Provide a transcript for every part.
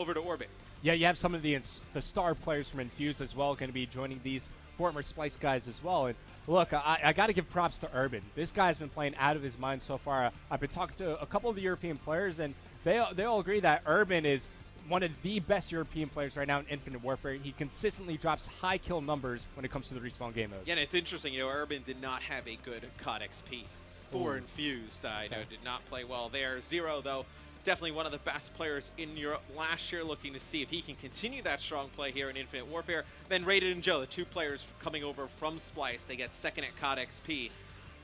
over to Orbit. Yeah, you have some of the star players from Infuse as well going to be joining these former Splice guys as well. And look, I got to give props to Urban. This guy's been playing out of his mind so far. I've been talking to a couple of the European players, and they all agree that Urban is one of the best European players right now in Infinite Warfare. He consistently drops high kill numbers when it comes to the respawn game mode. Yeah, and it's interesting. Urban did not have a good COD XP for Infused. Did not play well there. Zero, though, definitely one of the best players in Europe last year, looking to see if he can continue that strong play here in Infinite Warfare. Then Rated and Joe, the two players coming over from Splice, they get second at COD XP.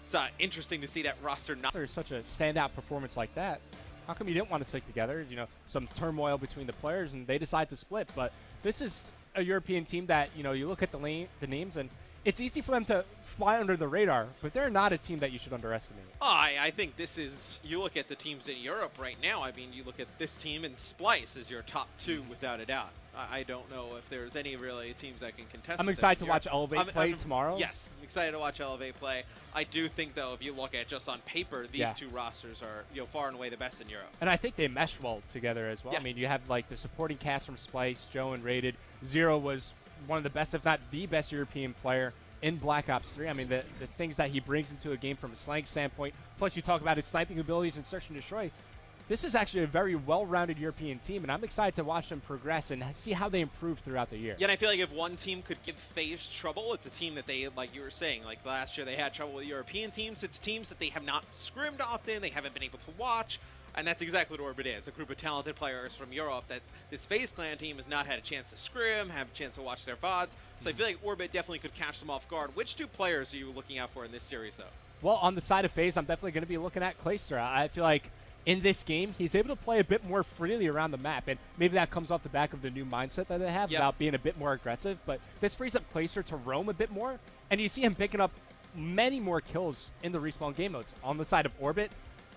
It's interesting to see that roster not. There's such a standout performance like that. How come you didn't want to stick together? Some turmoil between the players, and they decide to split. But this is a European team that, you look at the names, and it's easy for them to fly under the radar, but they're not a team that you should underestimate. Oh, I think this is, you look at the teams in Europe right now, I mean, you look at this team, and Splice is your top two without a doubt. I don't know if there's any really teams that can contest. I'm excited to watch Elevate play tomorrow. Yes, I'm excited to watch Elevate play. I do think, though, if you look at just on paper, these two rosters are far and away the best in Europe. And I think they mesh well together as well. Yeah. I mean, you have like the supporting cast from Splice, Joe and Rated. Zero was one of the best, if not the best European player in Black Ops 3. I mean, the things that he brings into a game from a slang standpoint, plus you talk about his sniping abilities and search and destroy. This is actually a very well-rounded European team, and I'm excited to watch them progress and see how they improve throughout the year. Yeah, and I feel like if one team could give FaZe trouble, it's a team that they, like you were saying, like last year they had trouble with European teams. It's teams that they have not scrimmed often, they haven't been able to watch, and that's exactly what Orbit is, a group of talented players from Europe that this FaZe clan team has not had a chance to scrim, have a chance to watch their VODs. So I feel like Orbit definitely could catch them off guard. Which two players are you looking out for in this series, though? Well, on the side of FaZe, I'm definitely going to be looking at Clayster. I feel like in this game, he's able to play a bit more freely around the map, and maybe that comes off the back of the new mindset that they have about being a bit more aggressive, but this frees up Clayster to roam a bit more, and you see him picking up many more kills in the respawn game modes. On the side of Orbit,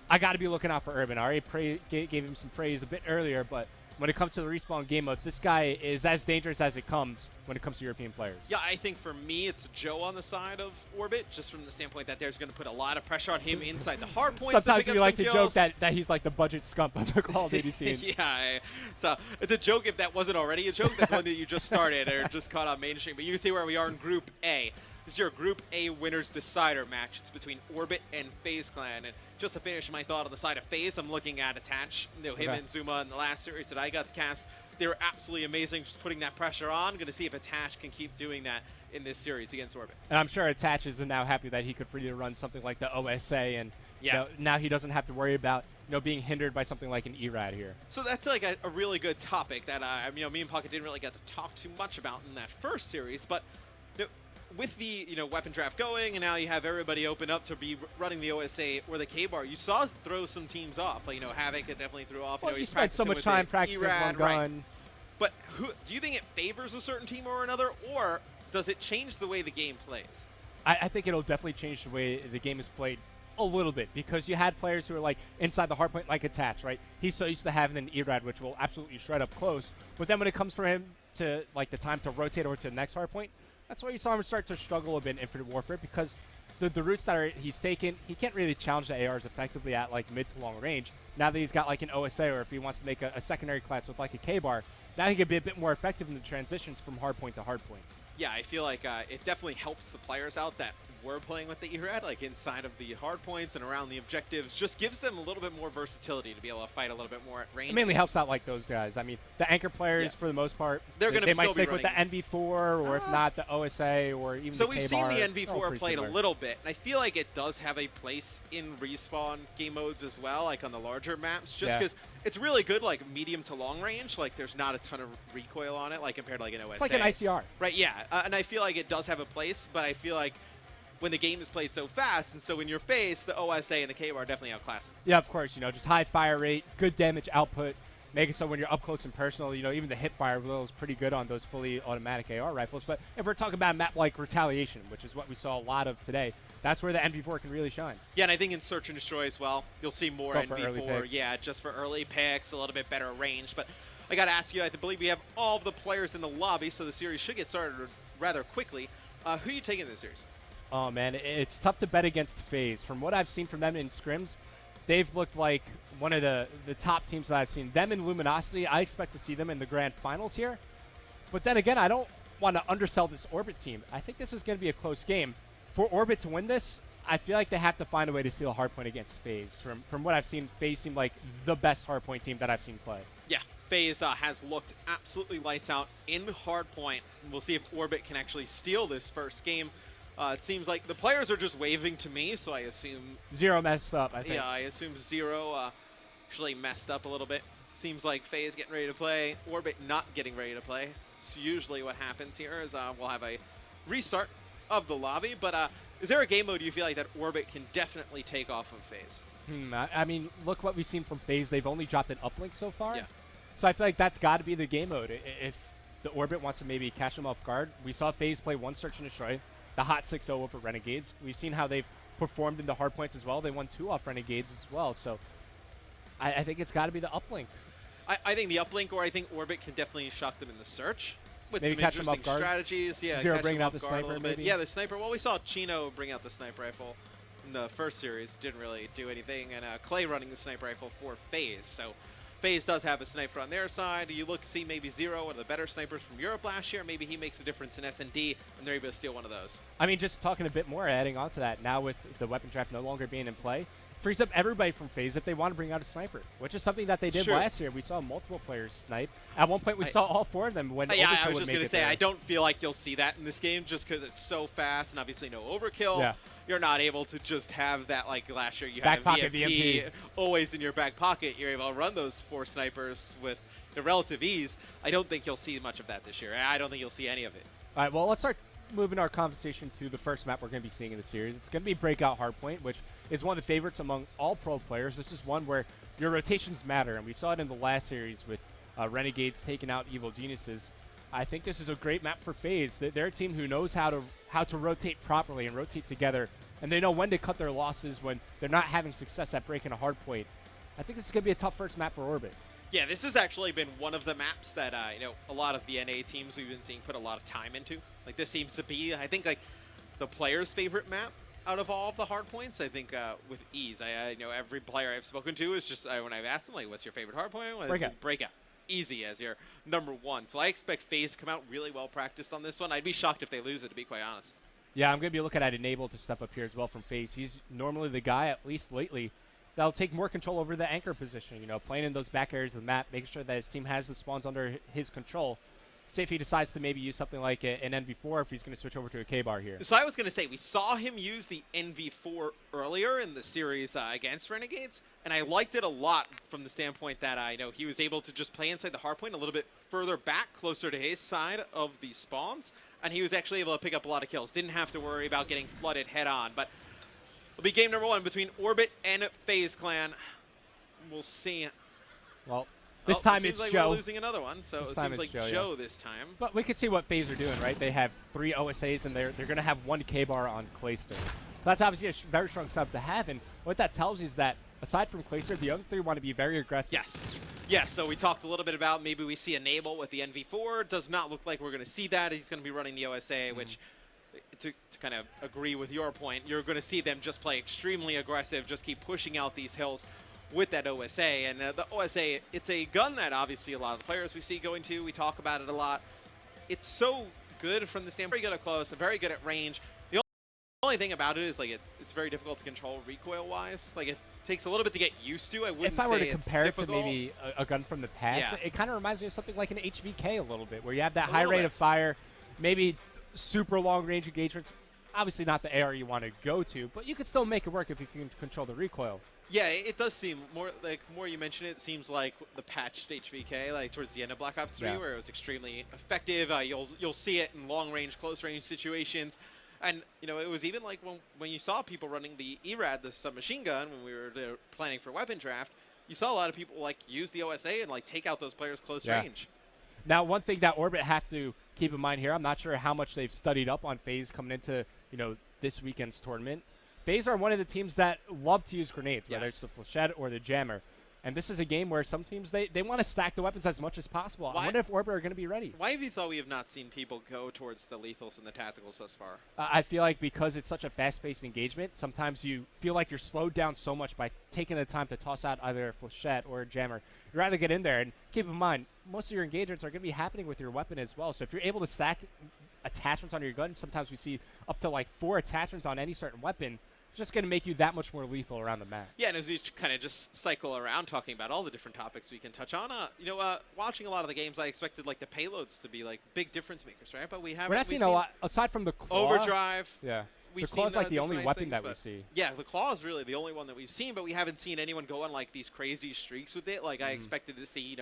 I got to be looking out for Urban. I already gave him some praise a bit earlier, but when it comes to the respawn game modes, this guy is as dangerous as it comes when it comes to European players. Yeah, I think for me, it's Joe on the side of Orbit, just from the standpoint that there's going to put a lot of pressure on him inside the hard points. Sometimes we like to joke that he's like the budget scump of the Call of Duty scene. Yeah, it's a joke if that wasn't already a joke. That's one that you just started or just caught on mainstream. But you see where we are in Group A. This is your Group A winners decider match. It's between Orbit and FaZe Clan. And just to finish my thought on the side of FaZe, I'm looking at Attach. Him and Zuma in the last series that I got to cast, they were absolutely amazing just putting that pressure on. Going to see if Attach can keep doing that in this series against Orbit. And I'm sure Attach is now happy that he could freely run something like the OSA, and now he doesn't have to worry about being hindered by something like an ERAD here. So that's like a really good topic that me and Pocket didn't really get to talk too much about in that first series, but with the weapon draft going, and now you have everybody open up to be running the OSA or the K-Bar, you saw throw some teams off. Like, Havoc definitely threw off. Well, you spent so much time practicing one gun. Right. But do you think it favors a certain team or another, or does it change the way the game plays? I think it'll definitely change the way the game is played a little bit, because you had players who are like inside the hardpoint, like Attach, right? He's so used to having an ERAD, which will absolutely shred up close. But then when it comes for him to like the time to rotate over to the next hardpoint, that's why you saw him start to struggle a bit in Infinite Warfare, because the routes that he's taken, he can't really challenge the ARs effectively at like mid to long range. Now that he's got like an OSA, or if he wants to make a secondary class with like a K-Bar, now he can be a bit more effective in the transitions from hardpoint to hardpoint. Yeah, I feel like it definitely helps the players out that were playing with the ERAD, like inside of the hard points and around the objectives, just gives them a little bit more versatility to be able to fight a little bit more at range. It mainly helps out like those guys. I mean, the anchor players, for the most part, they might stick with the NV4, or if not, the OSA, or even the K-Bar. So we've seen the NV4 played a little bit, and I feel like it does have a place in respawn game modes as well, like on the larger maps, just because it's really good, like medium to long range. Like there's not a ton of recoil on it, like compared to like an OSA. It's like an ICR. Right, yeah. And I feel like it does have a place, but I feel like when the game is played so fast and so in your face, the OSA and the K-Bar definitely outclass it. Yeah, of course. Just high fire rate, good damage output, make it so when you're up close and personal, even the hip fire is pretty good on those fully automatic AR rifles. But if we're talking about a map like Retaliation, which is what we saw a lot of today, that's where the NV4 can really shine. Yeah, and I think in Search and Destroy as well, you'll see more NV4. Yeah, just for early picks, a little bit better range. But I got to ask you, I believe we have all of the players in the lobby, so the series should get started rather quickly. Who are you taking in this series? Oh, man, it's tough to bet against FaZe. From what I've seen from them in scrims, they've looked like one of the top teams that I've seen. Them and Luminosity, I expect to see them in the grand finals here. But then again, I don't want to undersell this Orbit team. I think this is going to be a close game. For Orbit to win this, I feel like they have to find a way to steal hardpoint against FaZe. From what I've seen, FaZe seem like the best hardpoint team that I've seen play. Yeah, FaZe has looked absolutely lights out in hardpoint. We'll see if Orbit can actually steal this first game. It seems like the players are just waving to me, so I assume... Zero messed up, I think. Yeah, I assume Zero actually messed up a little bit. Seems like FaZe getting ready to play, Orbit not getting ready to play. It's usually what happens here is we'll have a restart of the lobby, but is there a game mode you feel like that Orbit can definitely take off of FaZe? I mean, look what we've seen from FaZe. They've only dropped an uplink so far. Yeah. So I feel like that's got to be the game mode. If the Orbit wants to maybe catch them off guard. We saw FaZe play one Search and Destroy, the hot 6-0 over Renegades. We've seen how they've performed in the hard points as well. They won 2 off Renegades as well. So I think it's got to be the uplink. I think the uplink, or I think Orbit can definitely shock them in the Search. With maybe some catch them off interesting guard. strategies. Yeah, Zero catch bringing them out off the guard a sniper, little bit. maybe? Yeah, the sniper. Well, we saw Chino bring out the sniper rifle in the first series. Didn't really do anything. And Clay running the sniper rifle for FaZe. So FaZe does have a sniper on their side. You see maybe Zero, one of the better snipers from Europe last year. Maybe he makes a difference in S&D, and they're able to steal one of those. I mean, just talking a bit more, adding on to that, now with the weapon draft no longer being in play, frees up everybody from FaZe if they want to bring out a sniper, which is something that they did last year. We saw multiple players snipe. At one point, we saw all 4 of them when yeah, Overkill I was would just make going to it say, there. I don't feel like you'll see that in this game just because it's so fast and obviously no overkill. Yeah. You're not able to just have that like last year. You Back had pocket a VMP VMP. always in your back pocket. You're able to run those 4 snipers with the relative ease. I don't think you'll see much of that this year. I don't think you'll see any of it. All right, well, let's start moving our conversation to the first map we're going to be seeing in the series. It's going to be Breakout Hardpoint, which is one of the favorites among all pro players. This is one where your rotations matter, and we saw it in the last series with Renegades taking out Evil Geniuses. I think this is a great map for FaZe. They're a team who knows how to rotate properly and rotate together, and they know when to cut their losses when they're not having success at breaking a hardpoint. I think this is going to be a tough first map for Orbit. Yeah, this has actually been one of the maps that a lot of the NA teams we've been seeing put a lot of time into. Like this seems to be, I think, like the player's favorite map out of all of the hard points. I think with ease, I know every player I've spoken to is just when I've asked them like, "What's your favorite hard point?" Breakout, easy as your number 1. So I expect FaZe to come out really well practiced on this one. I'd be shocked if they lose it, to be quite honest. Yeah, I'm going to be looking at Enable to step up here as well from FaZe. He's normally the guy, at least lately, that'll take more control over the anchor position, playing in those back areas of the map, making sure that his team has the spawns under his control. Say if he decides to maybe use something like an NV4, if he's going to switch over to a K-bar here. So I was going to say, we saw him use the NV4 earlier in the series against Renegades, and I liked it a lot from the standpoint that he was able to just play inside the hardpoint a little bit further back, closer to his side of the spawns, and he was actually able to pick up a lot of kills. Didn't have to worry about getting flooded head-on, but it'll be game number 1 between Orbit and FaZe Clan. We'll see. Well, this time it's like Joe. We're losing another one, so it seems like Joe this time. But we can see what FaZe are doing, right? They have 3 OSAs, and they're going to have 1 K-bar on Clayster. That's obviously a very strong sub to have, and what that tells you is that aside from Clayster, the other 3 want to be very aggressive. Yes, so we talked a little bit about maybe we see Enable with the NV4. Does not look like we're going to see that. He's going to be running the OSA, which, to kind of agree with your point, you're going to see them just play extremely aggressive, just keep pushing out these hills with that OSA. And the OSA, it's a gun that obviously a lot of the players we see going to, we talk about it a lot. It's so good from the standpoint, very good at close, and very good at range. The only thing about it is like it's very difficult to control recoil-wise. Like it takes a little bit to get used to. I wouldn't If I say were to it's compare it to difficult. maybe a gun from the past, Yeah. it kind of reminds me of something like an HVK a little bit, where you have that high little rate bit. of fire, maybe super long range engagements. Obviously not the AR you want to go to, but you could still make it work if you can control the recoil. Yeah, it does seem more like, the more you mention it, it seems like the patched HVK, like towards the end of Black Ops 3, where it was extremely effective. You'll see it in long range, close range situations. And, it was even like when you saw people running the ERAD, the submachine gun, when we were planning for weapon draft, you saw a lot of people like use the OSA and like take out those players close range. Now, one thing that Orbit have to keep in mind here, I'm not sure how much they've studied up on FaZe coming into, this weekend's tournament. FaZe are one of the teams that love to use grenades, whether it's the Flechette or the Jammer. And this is a game where some teams, they want to stack the weapons as much as possible. I wonder if Orbit are going to be ready. Why have you thought we have not seen people go towards the lethals and the tacticals thus far? I feel like because it's such a fast-paced engagement, sometimes you feel like you're slowed down so much by taking the time to toss out either a flechette or a jammer. You'd rather get in there. And keep in mind, most of your engagements are going to be happening with your weapon as well. So if you're able to stack attachments on your gun, sometimes we see up to like 4 attachments on any certain weapon, just going to make you that much more lethal around the map. Yeah, and as we kind of just cycle around talking about all the different topics we can touch on, watching a lot of the games, I expected like the payloads to be like big difference makers, right? But we haven't. We're not seeing a lot aside from the claw. Overdrive. Yeah, the claw's like the only weapon that we see. Yeah, the claw is really the only one that we've seen, but we haven't seen anyone go on like these crazy streaks with it. Like I expected to see,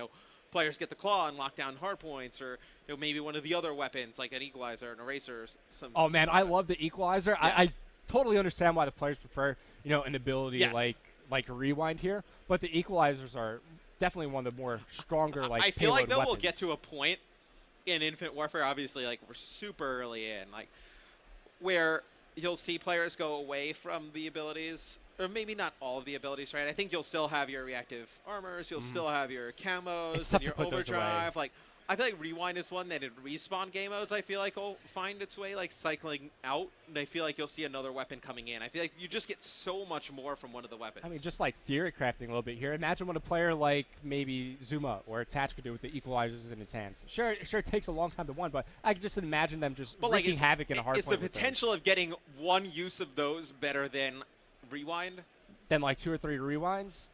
players get the claw and lock down hard points, or maybe one of the other weapons like an equalizer, an eraser, or some. Oh man, I love the equalizer. Yeah. I totally understand why the players prefer, an ability like a rewind here, but the equalizers are definitely one of the more stronger I feel like weapons. We'll get to a point in Infinite Warfare, obviously, like we're super early in, like where you'll see players go away from the abilities, or maybe not all of the abilities, right? I think you'll still have your reactive armors, you'll still have your camos and your overdrive, like. I feel like Rewind is one that in respawn game modes, I feel like will find its way, like, cycling out, and I feel like you'll see another weapon coming in. I feel like you just get so much more from one of the weapons. I mean, just like theory crafting a little bit here. Imagine what a player like maybe Zuma or Attach could do with the equalizers in his hands. Sure, it takes a long time to one, but I can just imagine them just wreaking havoc in a hard point. Is the potential of getting one use of those better than Rewind? Than like 2 or 3 rewinds?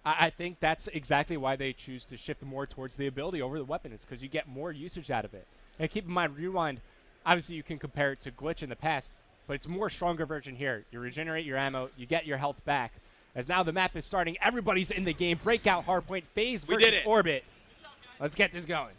I think that's exactly why they choose to shift more towards the ability over the weapon, is because you get more usage out of it. And keep in mind, Rewind, obviously you can compare it to Glitch in the past, but it's a more stronger version here. You regenerate your ammo, you get your health back. As now the map is starting, everybody's in the game. Breakout hardpoint, FaZe versus Orbit. Let's get this going.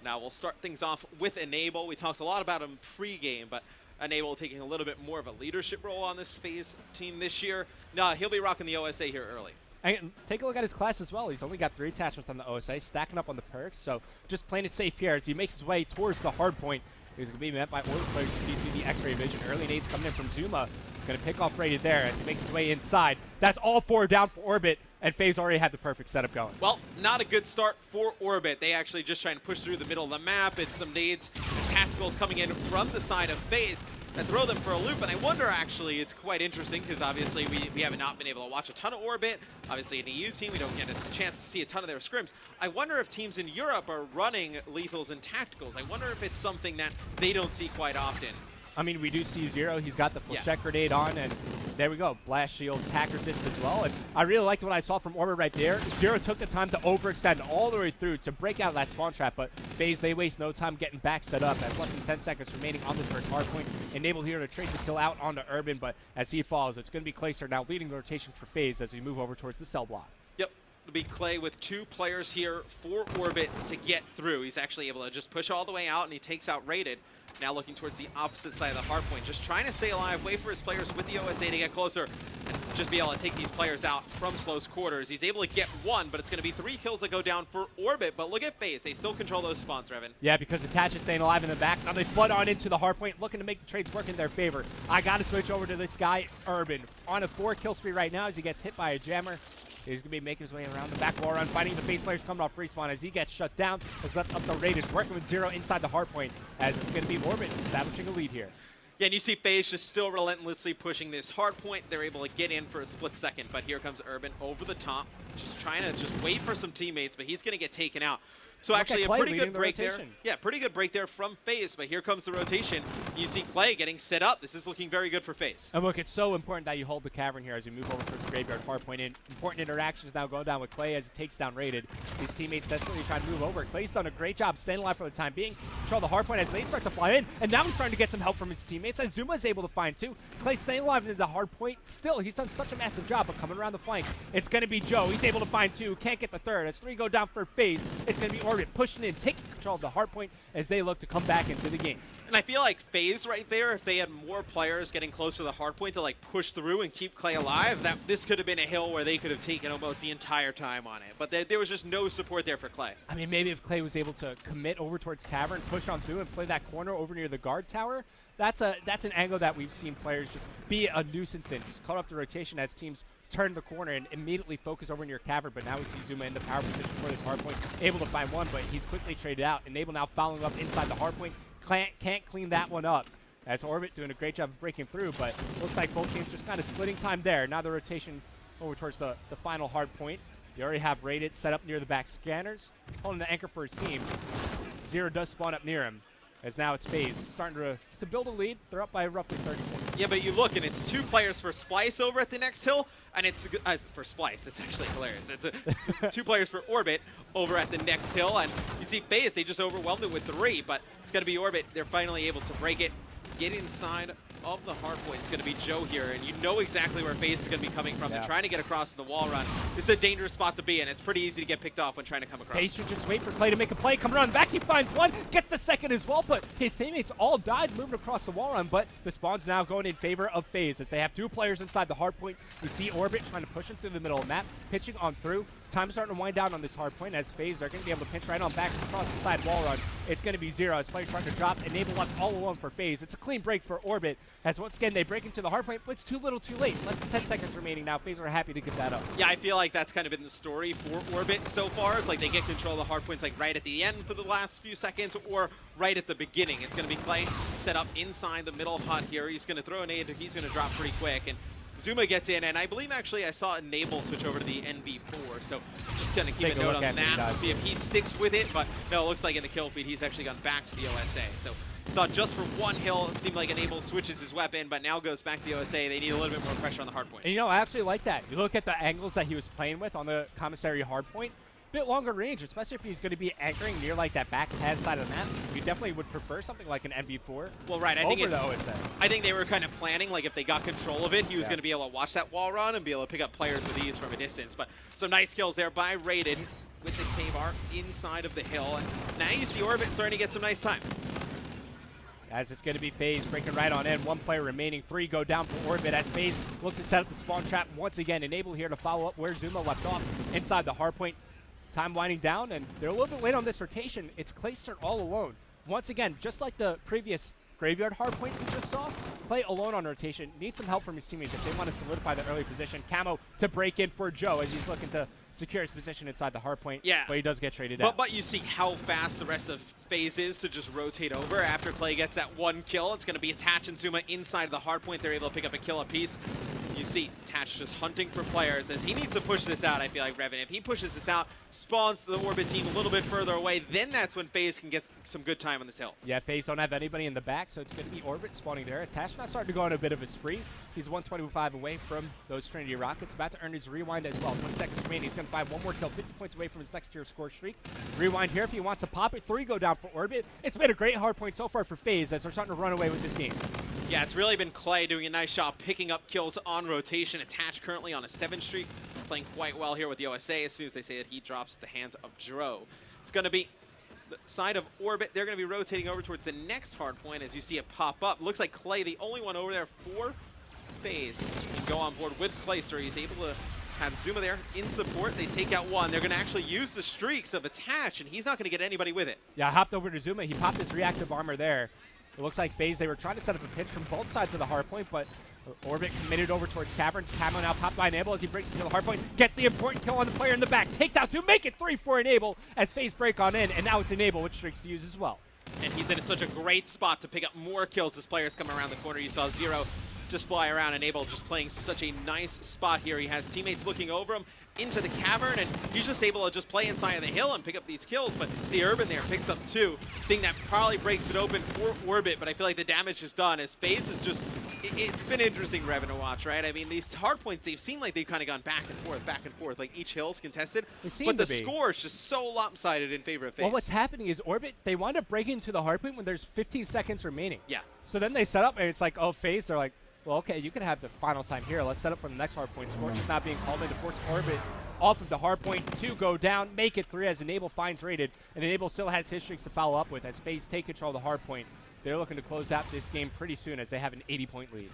Now we'll start things off with Enable. We talked a lot about him pre-game, but Enable taking a little bit more of a leadership role on this FaZe team this year. Nah, he'll be rocking the OSA here early. And take a look at his class as well. He's only got 3 attachments on the OSA, stacking up on the perks, so just playing it safe here as he makes his way towards the hard point. He's going to be met by Orbit players who see through the X-ray vision. Early nades coming in from Zuma. Going to pick off rated there as he makes his way inside. That's all 4 down for Orbit, and FaZe already had the perfect setup going. Well, not a good start for Orbit. They actually just trying to push through the middle of the map. It's some nades and tacticals coming in from the side of FaZe that throw them for a loop, and I wonder, actually, it's quite interesting because obviously we have not been able to watch a ton of Orbit. Obviously, an EU team, we don't get a chance to see a ton of their scrims. I wonder if teams in Europe are running lethals and tacticals. I wonder if it's something that they don't see quite often. I mean, we do see Zero. He's got the flechette grenade on, and there we go. Blast shield, tack resist as well. And I really liked what I saw from Orbit right there. Zero took the time to overextend all the way through to break out that spawn trap, but FaZe, they waste no time getting back set up as less than 10 seconds remaining on this first hard point. Enabled here to trade the kill out onto Urban, but as he falls, it's going to be Clayster now leading the rotation for FaZe as we move over towards the cell block. Yep. It'll be Clay with 2 players here for Orbit to get through. He's actually able to just push all the way out, and he takes out Rated. Now looking towards the opposite side of the hard point, just trying to stay alive, wait for his players with the OSA to get closer, and just be able to take these players out from close quarters. He's able to get 1, but it's going to be 3 kills that go down for Orbit. But look at FaZe. They still control those spawns, Revan. Yeah, because Attach is staying alive in the back. Now they flood on into the hard point, looking to make the trades work in their favor. I got to switch over to this guy, Urban, on a 4-kill spree right now as he gets hit by a jammer. He's going to be making his way around the back wall run, fighting the FaZe players coming off respawn as he gets shut down. Has left up the Raiders, working with Zero inside the hard point as it's going to be Orbit establishing a lead here. Yeah, and you see FaZe just still relentlessly pushing this hard point. They're able to get in for a split second, but here comes Urban over the top, just trying to just wait for some teammates, but he's going to get taken out. So actually a pretty good break there. Yeah, pretty good break there from FaZe, but here comes the rotation. You see Clay getting set up. This is looking very good for FaZe. And look, it's so important that you hold the cavern here as you move over towards the graveyard hardpoint in. Important interactions now going down with Clay as he takes down Rated. His teammates desperately trying to move over. Clay's done a great job staying alive for the time being. Control the hardpoint as they start to fly in, and now he's trying to get some help from his teammates as Zuma's able to find 2. Clay staying alive into the hardpoint. Still, he's done such a massive job of coming around the flank. It's going to be Joe. He's able to find 2. Can't get the 3rd. As 3 go down for FaZe, it's going to be Orbit pushing in, taking control of the hardpoint as they look to come back into the game. And I feel like FaZe right there, if they had more players getting close to the hardpoint to like push through and keep Clay alive, that this could have been a hill where they could have taken almost the entire time on it. But there was just no support there for Clay. I mean, maybe if Clay was able to commit over towards cavern, push on through, and play that corner over near the guard tower, that's an angle that we've seen players just be a nuisance in, just cut off the rotation as teams turn the corner and immediately focus over near Cavern. But now we see Zuma in the power position for this hardpoint, able to find one, but he's quickly traded out. Enable now following up inside the hardpoint, can't clean that one up. As Orbit doing a great job of breaking through, but looks like both teams just kind of splitting time there. Now the rotation over towards the final hard point. You already have Rated set up near the back scanners, holding the anchor for his team. Zero does spawn up near him, as now it's FaZe starting to build a lead. They're up by roughly 30 points. Yeah, but you look, and it's 2 players for Splice over at the next hill, and it's for Splice. It's actually hilarious. It's 2 players for Orbit over at the next hill, and you see FaZe, they just overwhelmed it with 3, but it's going to be Orbit. They're finally able to break it, get inside of the hard point. It's going to be Joe here, and you know exactly where FaZe is going to be coming from. Yeah. They're trying to get across the wall run. This is a dangerous spot to be in. It's pretty easy to get picked off when trying to come across. FaZe should just wait for Clay to make a play. Come around back, he finds one, gets the second as well, but his teammates all died moving across the wall run, but the spawn's now going in favor of FaZe as they have 2 players inside the hard point. We see Orbit trying to push him through the middle of the map, pitching on through. Time's starting to wind down on this hard point as FaZe are going to be able to pinch right on back across the side wall run. It's going to be Zero as players starting to drop. Enable left all alone for FaZe. It's a clean break for Orbit as once again they break into the hard point, but it's too little too late. Less than 10 seconds remaining now. FaZe are happy to give that up. Yeah, I feel like that's kind of been the story for Orbit so far. It's like they get control of the hard points like right at the end for the last few seconds or right at the beginning. It's going to be Clay set up inside the middle of hot here. He's going to throw a nade. He's going to drop pretty quick. And Zuma gets in, and I believe actually I saw Enable switch over to the NB4, so just going to keep a note on that to see if he sticks with it. But no, it looks like in the kill feed he's actually gone back to the OSA. So saw just for one hill, it seemed like Enable switches his weapon, but now goes back to the OSA. They need a little bit more pressure on the hard point. And you know, I actually like that. You look at the angles that he was playing with on the commissary hard point, bit longer range, especially if he's going to be anchoring near like that back pad side of the map. You definitely would prefer something like an NB4. Well, right. I think they were kind of planning, like if they got control of it, he was going to be able to watch that wall run and be able to pick up players with ease from a distance. But some nice kills there by Rated with the cave art inside of the hill. And now you see Orbit starting to get some nice time. As it's going to be FaZe breaking right on in. 1 player remaining. 3 go down for Orbit as FaZe looks to set up the spawn trap once again. Enable here to follow up where Zuma left off inside the hard point. Time winding down, and they're a little bit late on this rotation. It's Clayster all alone. Once again, just like the previous graveyard hardpoint we just saw, Clay alone on rotation. Needs some help from his teammates if they want to solidify the early position. Camo to break in for Joe as he's looking to secure his position inside the hardpoint. Yeah. But he does get traded out. But you see how fast the rest of FaZe is to just rotate over. After Clay gets that 1 kill, it's going to be Attach and Zuma inside of the hardpoint. They're able to pick up a kill apiece. You see Attach just hunting for players as he needs to push this out, I feel like, Revan. If he pushes this out, spawns the Orbit team a little bit further away, then that's when FaZe can get some good time on this hill. Yeah, FaZe don't have anybody in the back, so it's going to be Orbit spawning there. Attach now starting to go on a bit of a spree. He's 125 away from those Trinity Rockets. About to earn his rewind as well. 20 seconds remaining. He's going to find 1 more kill, 50 points away from his next tier score streak. Rewind here if he wants to pop it. 3 go down for Orbit. It's been a great hard point so far for FaZe as they're starting to run away with this game. Yeah, it's really been Clay doing a nice job picking up kills on rotation. Attach currently on a 7 streak, playing quite well here with the OSA as soon as they say that he drops the hands of Dro. It's going to be the side of Orbit. They're going to be rotating over towards the next hard point as you see it pop up. Looks like Clay, the only one over there for FaZe, can go on board with Clayster. He's able to have Zuma there in support. They take out 1. They're going to actually use the streaks of Attach, and he's not going to get anybody with it. Yeah, I hopped over to Zuma. He popped his reactive armor there. It looks like FaZe, they were trying to set up a pinch from both sides of the hardpoint, but Orbit committed over towards Caverns. Camo now popped by Enable as he breaks into the hardpoint, gets the important kill on the player in the back, takes out 2, make it 3 for Enable as FaZe break on in, and now it's Enable with streaks to use as well. And he's in such a great spot to pick up more kills as players come around the corner. You saw Zero just fly around, Enable just playing such a nice spot here. He has teammates looking over him into the cavern, and he's just able to just play inside of the hill and pick up these kills. But see Urban there picks up 2, thing that probably breaks it open for Orbit, but I feel like the damage is done as FaZe is just, it's been interesting, Revan, to watch, right? I mean, these hard points, they've seemed like they've kind of gone back and forth, like each hill's contested, but the score is just so lopsided in favor of FaZe. Well, what's happening is Orbit, they wind up breaking into the hard point when there's 15 seconds remaining. Yeah. So then they set up, and it's like, oh, FaZe, they're like, well, okay, you can have the final time here. Let's set up for the next hard point. Scorch is not being called in to force Orbit off of the hard point. 2 go down, make it 3 as Enable finds Rated, and Enable still has his streaks to follow up with as FaZe take control of the hard point. They're looking to close out this game pretty soon as they have an 80-point lead.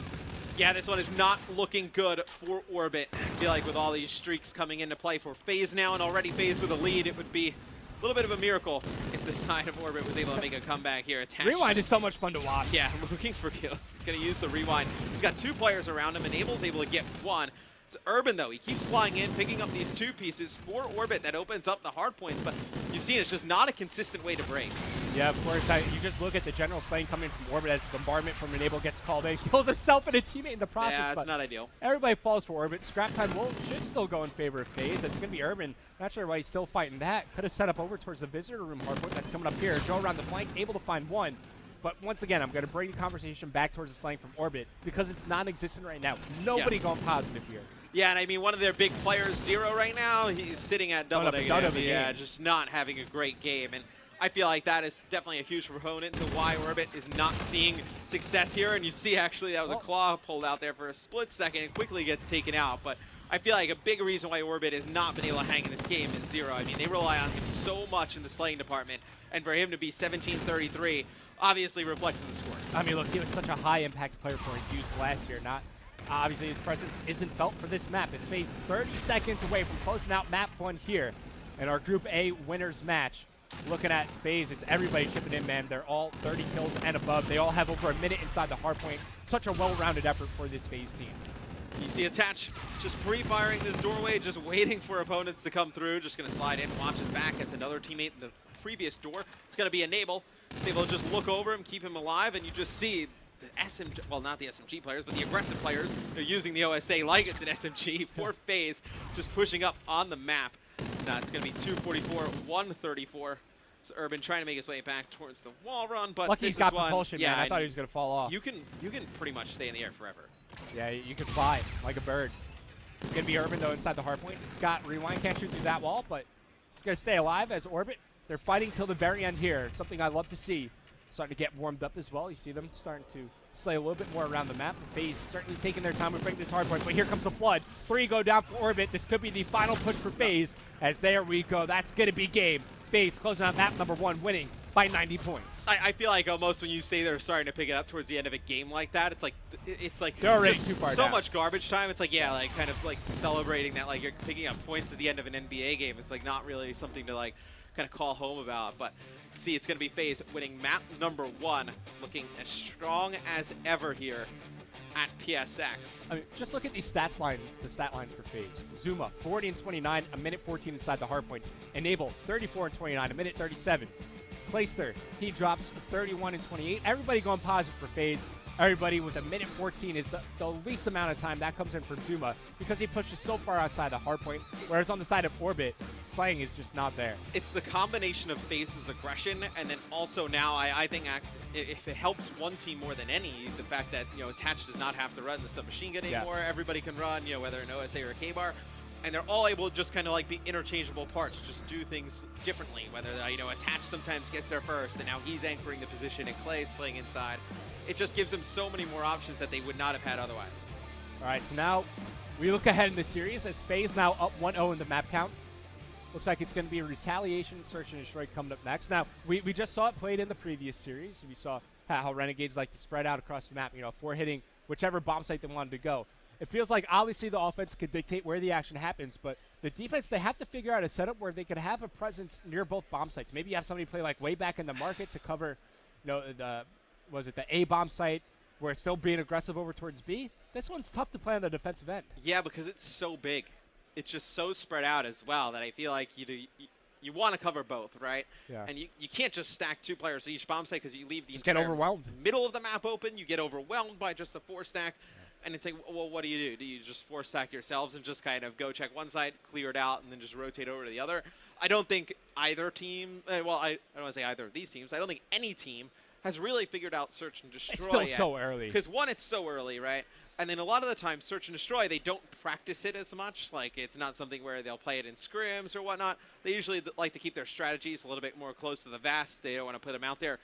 Yeah, this one is not looking good for Orbit. I feel like with all these streaks coming into play for FaZe now and already FaZe with a lead, it would be A little bit of a miracle if the side of Orbit was able to make a comeback here. Rewind is so much fun to watch. Yeah, looking for kills. He's going to use the rewind. He's got 2 players around him. Enable's able to get 1. It's Urban, though. He keeps flying in, picking up these 2 pieces for Orbit. That opens up the hard points, but you've seen it's just not a consistent way to break. Yeah, of course. You just look at the general slaying coming from Orbit as bombardment from Enable gets called in. Kills himself and a teammate in the process. Yeah, it's not ideal. Everybody falls for Orbit. Scrap time should still go in favor of FaZe. It's going to be Urban. Not sure why he's still fighting that. Could have set up over towards the visitor room hardpoint that's coming up here. Joe around the flank, able to find 1. But once again, I'm going to bring the conversation back towards the slaying from Orbit because it's non-existent right now. Nobody going positive here. Yeah, and I mean, one of their big players, Zero, right now, he's sitting at double negative. Yeah, just not having a great game. And I feel like that is definitely a huge proponent to why Orbit is not seeing success here. And you see, actually, that was a claw pulled out there for a split second and quickly gets taken out. But I feel like a big reason why Orbit has not been able to hang in this game is Zero. I mean, they rely on him so much in the slaying department. And for him to be 17-33 obviously reflects in the score. I mean, look, he was such a high-impact player for his use last year. Obviously, his presence isn't felt for this map. It's FaZe 30 seconds away from closing out map 1 here in our Group A winners match. Looking at FaZe, it's everybody chipping in, man. They're all 30 kills and above. They all have over a minute inside the hardpoint. Such a well-rounded effort for this FaZe team. You see Attach just pre-firing this doorway, just waiting for opponents to come through. Just going to slide in, watch his back as another teammate in the previous door. It's going to be Enable. He's able to just look over him, keep him alive, and you just see the SMG, well, not the SMG players, but the aggressive players, they're using the OSA like it's an SMG for FaZe, just pushing up on the map. Now it's going to be 244, 134. So Urban trying to make his way back towards the wall run, but lucky he's got propulsion, yeah, man. I thought he was going to fall off. You can pretty much stay in the air forever. Yeah, you can fly like a bird. It's going to be Urban, though, inside the hardpoint. He's got rewind, can't shoot through that wall, but he's going to stay alive as Orbit. They're fighting till the very end here, something I love to see. Starting to get warmed up as well. You see them starting to slay a little bit more around the map. FaZe certainly taking their time to bring this hardpoint, but here comes the flood. 3 go down for Orbit. This could be the final push for FaZe, as there we go. That's going to be game. FaZe closing out map number 1, winning by 90 points. I feel like almost when you say they're starting to pick it up towards the end of a game like that, it's like they're already too far so down. much garbage time. It's like, yeah, like kind of like celebrating that like you're picking up points at the end of an NBA game. It's like not really something to like kind of call home about, but see, it's going to be FaZe winning map number 1, looking as strong as ever here at PSX. I mean, just look at these the stat lines for FaZe. Zuma, 40 and 29, a minute 14 inside the hardpoint. Enable, 34 and 29, a minute 37. Clayster, he drops 31 and 28. Everybody going positive for FaZe. Everybody with a minute 14 is the least amount of time that comes in for Zuma because he pushes so far outside the hardpoint, whereas on the side of Orbit, slaying is just not there. It's the combination of FaZe's aggression, and then also now I think if it helps one team more than any, the fact that, you know, Attach does not have to run the submachine gun anymore. Everybody can run, you know, whether an OSA or a K-bar. And they're all able to just kind of like be interchangeable parts, just do things differently. Whether, you know, Attach sometimes gets there first, and now he's anchoring the position, and Clay's playing inside. It just gives them so many more options that they would not have had otherwise. All right, so now we look ahead in the series as FaZe now up 1-0 in the map count. Looks like it's going to be a retaliation, search and destroy coming up next. Now, we just saw it played in the previous series. We saw how Renegades like to spread out across the map, you know, for hitting whichever bomb site they wanted to go. It feels like obviously the offense could dictate where the action happens, but the defense, they have to figure out a setup where they could have a presence near both bomb sites. Maybe you have somebody play like way back in the market to cover, you know, the A bomb site where it's still being aggressive over towards B. This one's tough to play on the defensive end. Yeah, because it's so big. It's just so spread out as well that I feel like you want to cover both, right? Yeah. And you can't just stack 2 players at each bomb site because you leave the just get overwhelmed. Middle of the map open. You get overwhelmed by just a 4 stack. And it's like, well, what do? Do you just 4 stack yourselves and just kind of go check one side, clear it out, and then just rotate over to the other? I don't think either team, well, I don't want to say either of these teams. I don't think any team has really figured out search and destroy It's still yet. so early. Because one, it's so early, right? And then a lot of the time, search and destroy, they don't practice it as much. Like, it's not something where they'll play it in scrims or whatnot. They usually like to keep their strategies a little bit more close to the vest. They don't want to put them out there.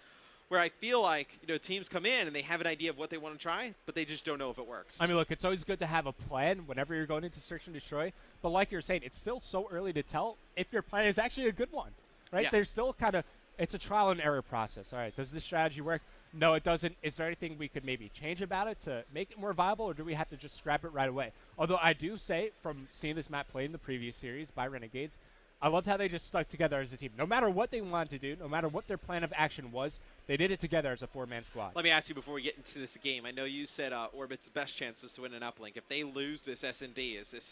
Where I feel like, you know, teams come in and they have an idea of what they want to try, but they just don't know if it works. I mean, look, it's always good to have a plan whenever you're going into search and destroy. But like you're saying, it's still so early to tell if your plan is actually a good one, right? Yeah. There's still kind of, it's a trial and error process. All right, does this strategy work? No, it doesn't. Is there anything we could maybe change about it to make it more viable, or do we have to just scrap it right away? Although I do say, from seeing this map played in the previous series by Renegades, I loved how they just stuck together as a team. No matter what they wanted to do, no matter what their plan of action was, they did it together as a 4-man squad. Let me ask you before we get into this game. I know you said Orbit's best chance was to win an uplink. If they lose this S&D, is this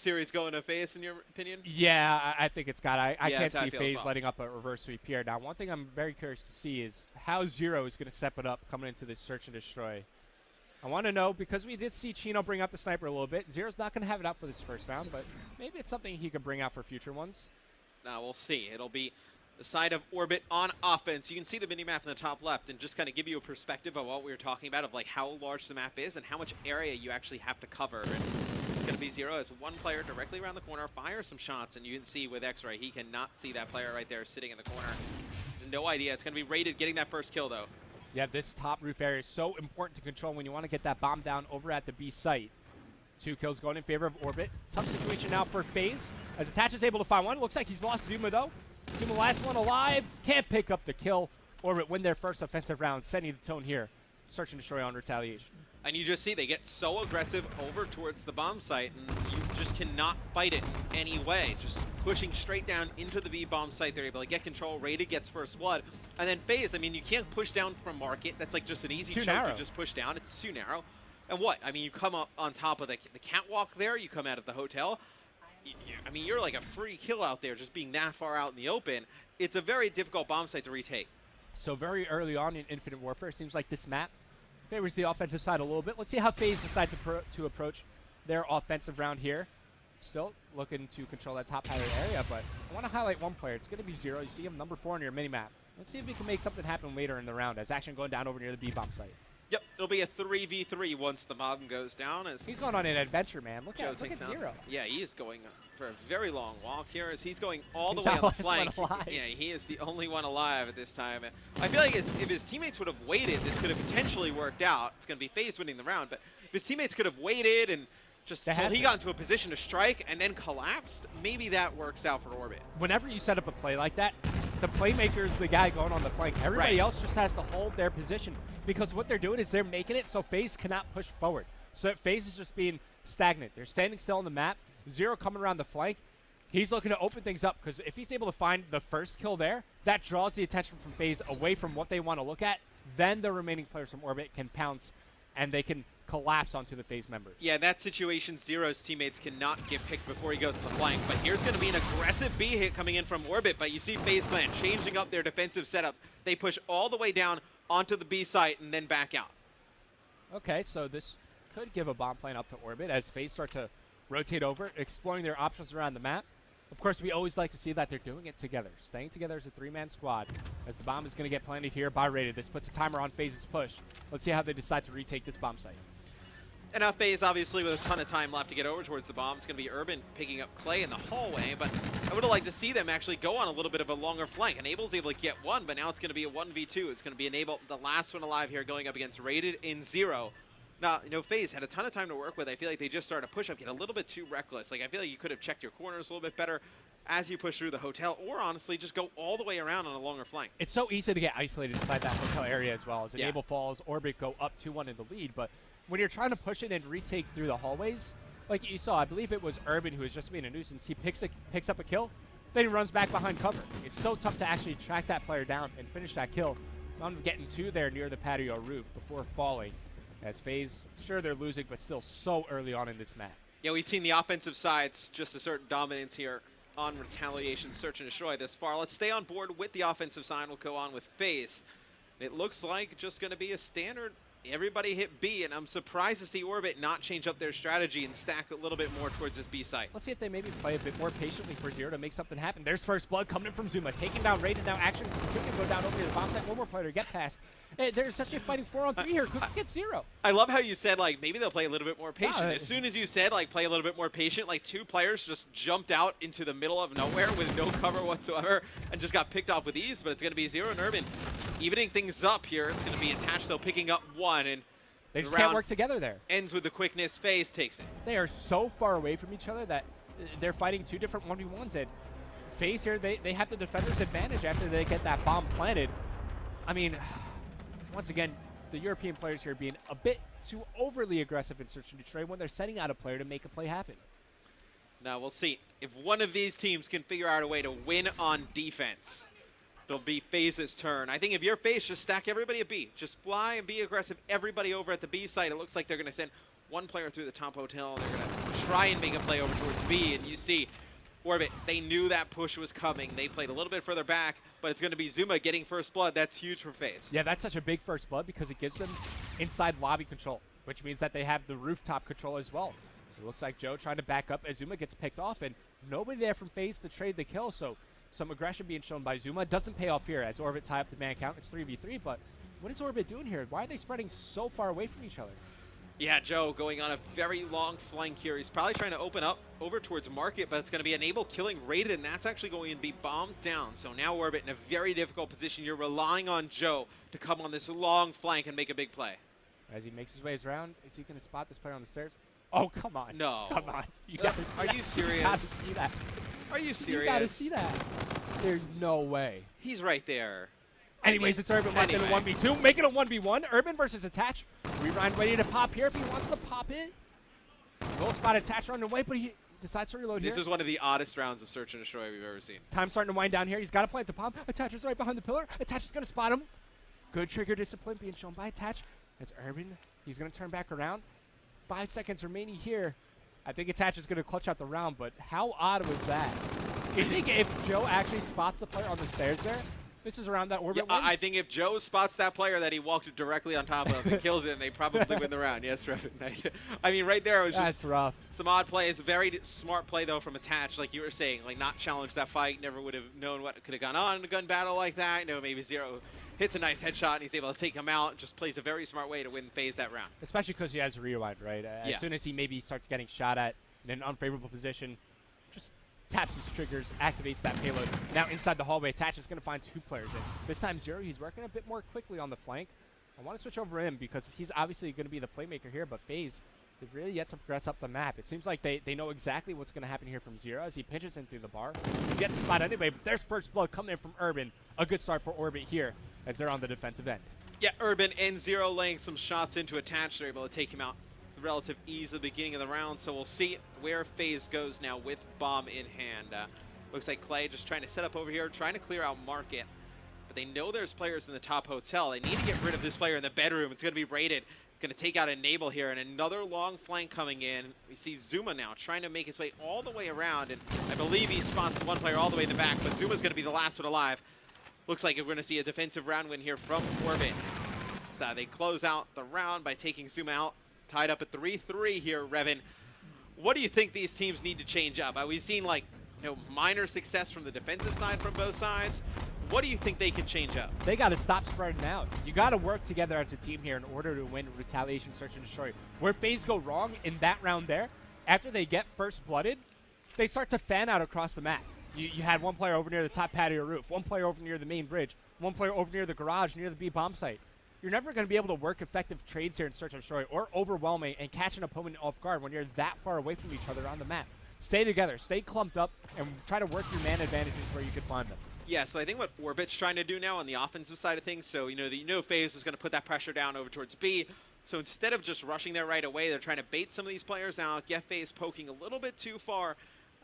series going to FaZe in your opinion? Yeah, I think it's got. I can't see FaZe well. letting up a reverse sweep here. Now, one thing I'm very curious to see is how Zero is going to step it up coming into this search and destroy. I want to know, because we did see Chino bring up the sniper a little bit. Zero's not going to have it out for this first round, but maybe it's something he could bring out for future ones. Now, we'll see. It'll be the side of Orbit on offense. You can see the minimap in the top left and just kind of give you a perspective of what we were talking about, of like how large the map is and how much area you actually have to cover. And it's going to be Zero as one player directly around the corner, fires some shots, and you can see with X-Ray, he cannot see that player right there sitting in the corner. He has no idea. It's going to be Rated getting that first kill, though. Yeah, this top roof area is so important to control when you want to get that bomb down over at the B site. 2 kills going in favor of Orbit. Tough situation now for FaZe, as Attach is able to find one. Looks like he's lost Zuma, though. Zuma, last one alive. Can't pick up the kill. Orbit win their first offensive round, setting the tone here. Search and destroy on retaliation. And you just see they get so aggressive over towards the bomb site, and you just cannot fight it in any way. Just pushing straight down into the B bomb site. They're able to get control. Rated gets first blood. And then FaZe, I mean, you can't push down from Market. That's like just an easy choke to just push down. It's too narrow. And what? I mean, you come up on top of the catwalk there. You come out of the hotel. I mean, you're like a free kill out there just being that far out in the open. It's a very difficult bomb site to retake. So very early on in Infinite Warfare, it seems like this map favors the offensive side a little bit. Let's see how FaZe decide to approach their offensive round here. Still looking to control that top highlight area, but I want to highlight one player. It's going to be Zero. You see him number 4 on your mini-map. Let's see if we can make something happen later in the round as action going down over near the B-bomb site. Yep, it'll be a 3v3 once the bomb goes down. As he's going on an adventure, man. Look at Zero. Yeah, he is going for a very long walk here as he's going all the way on the flank. Yeah, he is the only one alive at this time. I feel like if his teammates would have waited, this could have potentially worked out. It's going to be FaZe winning the round, but if his teammates could have waited and just until he got into a position to strike and then collapsed, maybe that works out for Orbit. Whenever you set up a play like that, the playmaker is the guy going on the flank. Everybody else just has to hold their position, because what they're doing is they're making it so FaZe cannot push forward. So FaZe is just being stagnant. They're standing still on the map. Zero coming around the flank. He's looking to open things up, because if he's able to find the first kill there, that draws the attention from FaZe away from what they want to look at. Then the remaining players from Orbit can pounce, and they can collapse onto the FaZe members. Yeah, in that situation, Zero's teammates cannot get picked before he goes to the flank. But here's going to be an aggressive B hit coming in from Orbit. But you see FaZe Clan changing up their defensive setup. They push all the way down onto the B site and then back out. Okay, so this could give a bomb plan up to Orbit as FaZe start to rotate over, exploring their options around the map. Of course, we always like to see that they're doing it together, staying together as a 3-man squad. As the bomb is going to get planted here by Rated. This puts a timer on FaZe's push. Let's see how they decide to retake this bomb site. And now FaZe, obviously, with a ton of time left to get over towards the bomb. It's going to be Urban picking up Clay in the hallway, but I would have liked to see them actually go on a little bit of a longer flank. Enable's able to get one, but now it's going to be a 1v2. It's going to be Enable, the last one alive here, going up against Rated in Zero. Now, you know, FaZe had a ton of time to work with. I feel like they just started to push up, get a little bit too reckless. Like, I feel like you could have checked your corners a little bit better as you push through the hotel, or honestly, just go all the way around on a longer flank. It's so easy to get isolated inside that hotel area as well. As Enable falls, Orbit go up 2-1 in the lead, but when you're trying to push it and retake through the hallways, like you saw, I believe it was Urban who was just being a nuisance. He picks up a kill, then he runs back behind cover. It's so tough to actually track that player down and finish that kill. I'm getting to there near the patio roof before falling. As FaZe, sure they're losing, but still so early on in this match. Yeah, we've seen the offensive sides just assert dominance here on Retaliation, Search and Destroy this far. Let's stay on board with the offensive side. We'll go on with FaZe. It looks like just going to be a standard. Everybody hit B, and I'm surprised to see Orbit not change up their strategy and stack a little bit more towards this B site. Let's see if they maybe play a bit more patiently for Zero to make something happen. There's first blood coming in from Zuma, taking down Rated. Now action continuing to go down over to the bomb site. One more player to get past. There's such a fighting 4-on-3 here. Could get Zero. I love how you said, like, maybe they'll play a little bit more patient. As soon as you said, like, play a little bit more patient, like, 2 players just jumped out into the middle of nowhere with no cover whatsoever and just got picked off with ease. But it's going to be Zero and Urban evening things up here. It's going to be Attached, though, picking up 1. And they just can't work together there. Ends with the quickness. FaZe takes it. They are so far away from each other that they're fighting 2 different 1v1s. And FaZe here, they have the defender's advantage after they get that bomb planted. I mean, once again, the European players here being a bit too overly aggressive in Search and Destroy when they're setting out a player to make a play happen. Now we'll see if one of these teams can figure out a way to win on defense. It'll be FaZe's turn. I think if you're FaZe, just stack everybody at B. Just fly and be aggressive. Everybody over at the B side. It looks like they're going to send one player through the top hotel. And they're going to try and make a play over towards B. And you see Orbit, they knew that push was coming. They played a little bit further back, but it's going to be Zuma getting first blood. That's huge for FaZe. Yeah, that's such a big first blood because it gives them inside lobby control, which means that they have the rooftop control as well. It looks like Joe trying to back up as Zuma gets picked off, and nobody there from FaZe to trade the kill, so some aggression being shown by Zuma. Doesn't pay off here as Orbit tie up the man count. It's 3v3, but what is Orbit doing here? Why are they spreading so far away from each other? Yeah, Joe going on a very long flank here. He's probably trying to open up over towards Market, but it's going to be Enable killing Rated, and that's actually going to be bombed down. So now Orbit in a very difficult position. You're relying on Joe to come on this long flank and make a big play. As he makes his ways around, is he going to spot this player on the stairs? Oh, come on. No. Come on. You gotta see Are that. you serious? You got to see that. Are you serious? You got to see that. There's no way. He's right there. Anyways, it's Urban left in a 1v2. Make it a 1v1. Urban versus Attach. Rewind ready to pop here if he wants to pop it. Will spot Attach running away, but he decides to reload here. This is one of the oddest rounds of Search and Destroy we've ever seen. Time starting to wind down here. He's got to plant the bomb. Attach is right behind the pillar. Attach is going to spot him. Good trigger discipline being shown by Attach. It's Urban. He's going to turn back around. 5 seconds remaining here. I think Attach is going to clutch out the round, but how odd was that? You think if Joe actually spots the player on the stairs there, this is around that Orbit wins? I think if Joe spots that player that he walked directly on top of and kills it, they probably win the round. Yes, Trevin. I mean, right there, it was That's just rough. Some odd play. It's a very smart play, though, from Attach, like you were saying. Like, not challenge that fight. Never would have known what could have gone on in a gun battle like that. You know, maybe Zero hits a nice headshot, and he's able to take him out. Just plays a very smart way to win FaZe that round. Especially because he has a rewind, right? As soon as he maybe starts getting shot at in an unfavorable position, just taps his triggers, activates that payload. Now inside the hallway, Attach is going to find two players in. This time Zero, he's working a bit more quickly on the flank. I want to switch over him because he's obviously going to be the playmaker here, but FaZe, they've really yet to progress up the map. It seems like they know exactly what's going to happen here from Zero as he pinches in through the bar. He's yet to spot anyway, but there's first blood coming in from Urban. A good start for Orbit here as they're on the defensive end. Yeah, Urban and Zero laying some shots into Attach. They're able to take him out with relative ease at the beginning of the round, so we'll see where FaZe goes now with bomb in hand. Looks like Clay just trying to set up over here, trying to clear out Market. But they know there's players in the top hotel. They need to get rid of this player in the bedroom. It's going to be Rated. Going to take out Enable here, and another long flank coming in. We see Zuma now trying to make his way all the way around, and I believe he spots one player all the way in the back, but Zuma's going to be the last one alive. Looks like we're going to see a defensive round win here from Orbit. So they close out the round by taking Zuma out. Tied up at 3-3 here, Revan. What do you think these teams need to change up? We've seen, like, minor success from the defensive side from both sides. What do you think they can change up? They got to stop spreading out. You got to work together as a team here in order to win Retaliation, Search, and Destroy. Where FaZe go wrong in that round there, after they get first blooded, they start to fan out across the map. You had one player over near the top patio roof, one player over near the main bridge, one player over near the garage near the B bomb site. You're never going to be able to work effective trades here in Search and Destroy or overwhelming and catch an opponent off guard when you're that far away from each other on the map. Stay together, stay clumped up, and try to work your man advantages where you can find them. Yeah, so I think what Orbit's trying to do now on the offensive side of things, so FaZe is going to put that pressure down over towards B. So instead of just rushing there right away, they're trying to bait some of these players out, get FaZe poking a little bit too far,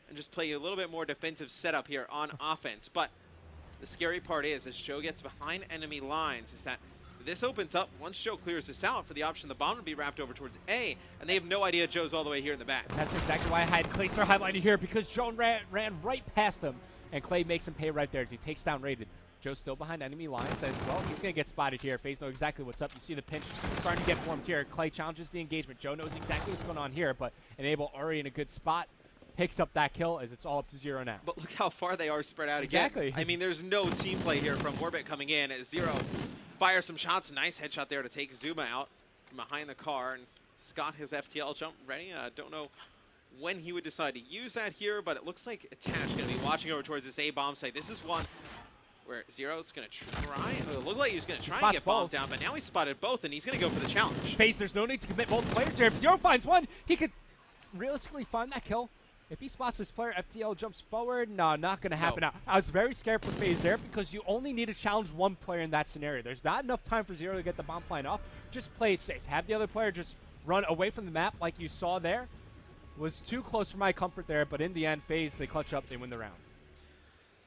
and just play a little bit more defensive setup here on offense. But the scary part is, as Joe gets behind enemy lines, is that this opens up, once Joe clears this out, for the option the bomb to be wrapped over towards A, and they have no idea Joe's all the way here in the back. That's exactly why I had Clay Star highlighted here, because Joe ran right past him, and Clay makes him pay right there as he takes down Rated. Joe's still behind enemy lines as well. He's going to get spotted here. FaZe know exactly what's up. You see the pinch starting to get formed here. Clay challenges the engagement. Joe knows exactly what's going on here, but Enable already in a good spot. Picks up that kill as it's all up to Zero now. But look how far they are spread out again. Exactly. I mean, there's no team play here from Orbit coming in as Zero fires some shots. Nice headshot there to take Zuma out from behind the car. And Scott has FTL jump ready. Don't know when he would decide to use that here, but it looks like Attach going to be watching over towards this A bomb site. This is one where Zero's going to try. It looked like he was going to try and get bombed down, but now he spotted both, and he's going to go for the challenge. FaZe, there's no need to commit multiple players here. If Zero finds one, he could realistically find that kill. If he spots this player, FTL jumps forward. No, not going to happen now. I was very scared for FaZe there because you only need to challenge one player in that scenario. There's not enough time for Zero to get the bomb flying off. Just play it safe. Have the other player just run away from the map like you saw there. Was too close for my comfort there, but in the end, FaZe, they clutch up, they win the round.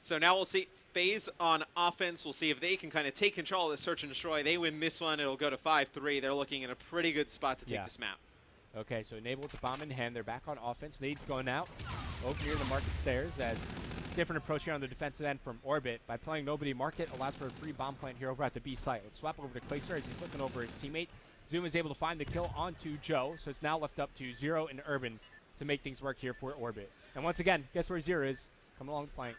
So now we'll see FaZe on offense. We'll see if they can kind of take control of the search and destroy. They win this one. It'll go to 5-3. They're looking in a pretty good spot to take this map. Okay, so Enable with the bomb in hand. They're back on offense. Nade's going out over near the market stairs as different approach here on the defensive end from Orbit. By playing Nobody Market, allows for a free bomb plant here over at the B site. Let's swap over to Clayster as he's looking over his teammate. Zoom is able to find the kill onto Joe, so it's now left up to Zero and Urban to make things work here for Orbit. And once again, guess where Zero is? Coming along the flank.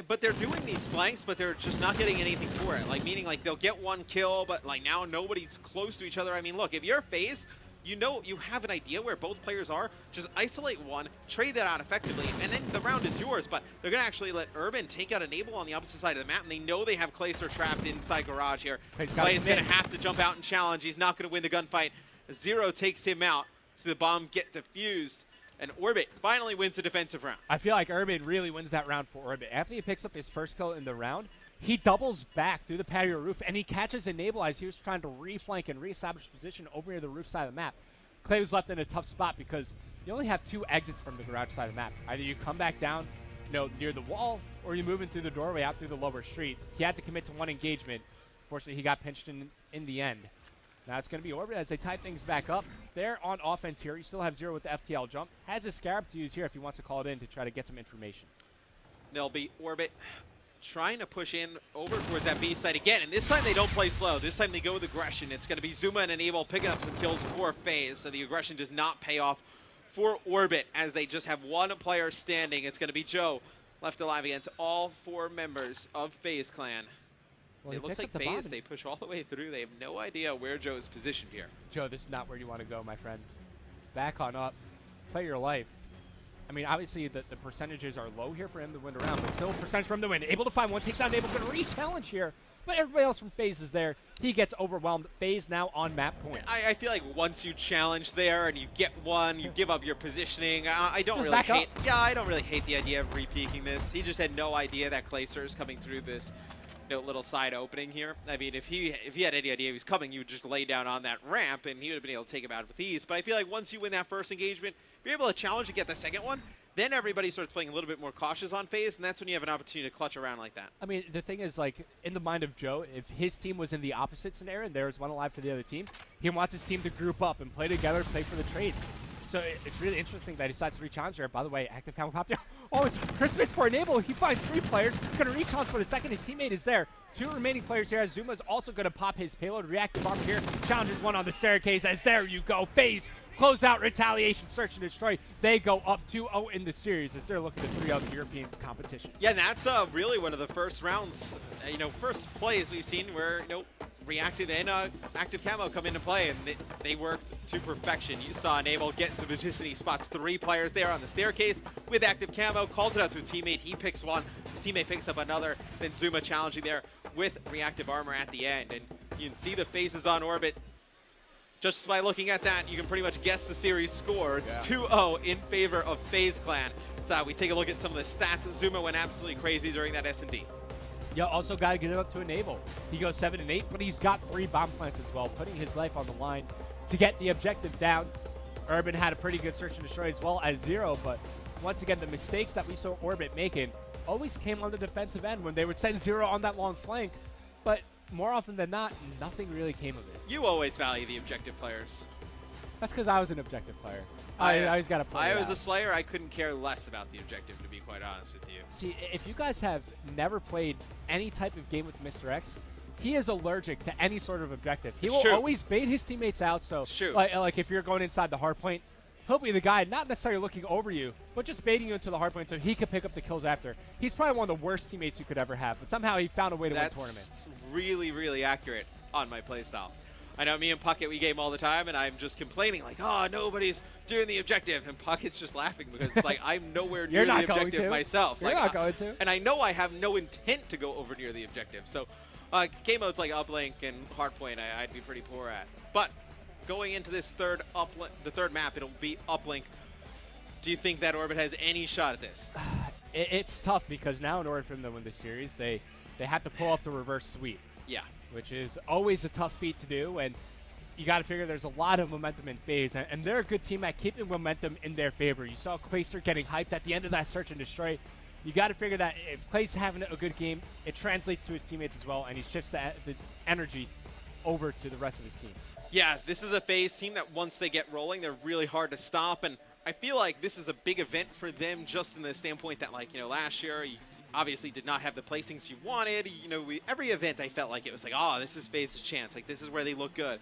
But they're doing these flanks, but they're just not getting anything for it. Like, meaning, like, they'll get one kill, but, like, now nobody's close to each other. I mean, look, if you're FaZe, you know you have an idea where both players are. Just isolate one, trade that out effectively, and then the round is yours. But they're going to actually let Urban take out Enable on the opposite side of the map, and they know they have Clayster trapped inside Garage here. Clay is going to have to jump out and challenge. He's not going to win the gunfight. Zero takes him out, so the bomb get defused. And Orbit finally wins the defensive round. I feel like Urban really wins that round for Orbit. After he picks up his first kill in the round, he doubles back through the patio roof, and he catches Enable as he was trying to reflank and reestablish position over near the roof side of the map. Clay was left in a tough spot because you only have 2 exits from the garage side of the map. Either you come back down, near the wall, or you move in through the doorway out through the lower street. He had to commit to one engagement. Fortunately, he got pinched in the end. Now it's going to be Orbit as they tie things back up. They're on offense here. You still have Zero with the FTL jump. Has a Scarab to use here if he wants to call it in to try to get some information. They'll be Orbit trying to push in over towards that B site again. And this time they don't play slow. This time they go with aggression. It's going to be Zuma and Enable picking up some kills for FaZe. So the aggression does not pay off for Orbit as they just have one player standing. It's going to be Joe left alive against all 4 members of FaZe Clan. Well, it looks like FaZe, they push all the way through. They have no idea where Joe is positioned here. Joe, this is not where you want to go, my friend. Back on up. Play your life. I mean, obviously, the percentages are low here for him to win around, but still percentage for him to win. Able to find one, takes down Able, going to re-challenge here. But everybody else from FaZe is there. He gets overwhelmed. FaZe now on map point. I feel like once you challenge there and you get one, you give up your positioning. I don't really hate. Yeah, I don't really hate the idea of re-peeking this. He just had no idea that Clayster is coming through this little side opening here. I mean, if he had any idea he was coming, you would just lay down on that ramp and he would have been able to take him out with ease. But I feel like once you win that first engagement, you're able to challenge and get the second one, then everybody starts playing a little bit more cautious on FaZe, and that's when you have an opportunity to clutch around like that. I mean, the thing is, like, in the mind of Joe, if his team was in the opposite scenario and there was one alive for the other team, he wants his team to group up and play together, play for the trades. So it's really interesting that he decides to re-challenge there. By the way, active camo popped there. Oh, it's Christmas for Enable. He finds 3 players. He's going to re-challenge for the second. His teammate is there. 2 remaining players here. Zuma's also going to pop his payload. Reactive armor here. Challenges one on the staircase as there you go. FaZe close out retaliation, search and destroy. They go up 2-0 in the series as they're looking to 3-0 the European competition. Yeah, and that's really one of the first rounds, first plays we've seen where, Reactive and Active Camo come into play, and they worked to perfection. You saw Enable get into position. He spots 3 players there on the staircase with Active Camo, calls it out to a teammate. He picks one. His teammate picks up another. Then Zuma challenging there with Reactive Armor at the end. And you can see the faces on Orbit. Just by looking at that, you can pretty much guess the series score. It's 2-0 in favor of FaZe Clan. So we take a look at some of the stats. Zuma went absolutely crazy during that S&D. Yeah, also got to get it up to Enable. He goes 7-8, but he's got 3 bomb plants as well, putting his life on the line to get the objective down. Urban had a pretty good search and destroy as well as Zero, but once again, the mistakes that we saw Orbit making always came on the defensive end when they would send Zero on that long flank, but more often than not, nothing really came of it. You always value the objective players. That's because I was an objective player. I always got to play. I was a Slayer. I couldn't care less about the objective, to be quite honest with you. See, if you guys have never played any type of game with Mr. X, he is allergic to any sort of objective. He will always bait his teammates out. So, like if you're going inside the hard point, he'll be the guy not necessarily looking over you, but just baiting you into the hard point so he can pick up the kills after. He's probably one of the worst teammates you could ever have, but somehow he found a way to win tournaments. That's really, really accurate on my playstyle. I know me and Puckett, we game all the time, and I'm just complaining like, oh, nobody's doing the objective. And Puckett's just laughing because it's like, I'm nowhere near the objective myself. You're not going to. And I know I have no intent to go over near the objective. So game modes like uplink and hardpoint, I'd be pretty poor at. But going into this the third map, it'll be uplink. Do you think that Orbit has any shot at this? It's tough because now in order for them to win this series, they have to pull off the reverse sweep. Yeah. Which is always a tough feat to do, and you got to figure there's a lot of momentum in FaZe, and they're a good team at keeping momentum in their favor. You saw Clayster getting hyped at the end of that search and destroy. You got to figure that if Clay's having a good game, it translates to his teammates as well, and he shifts the energy over to the rest of his team. Yeah, this is a FaZe team that once they get rolling, they're really hard to stop, and I feel like this is a big event for them just in the standpoint that, like, last year you obviously did not have the placings you wanted. Every event I felt like it was like, oh, this is FaZe's chance. Like, this is where they look good.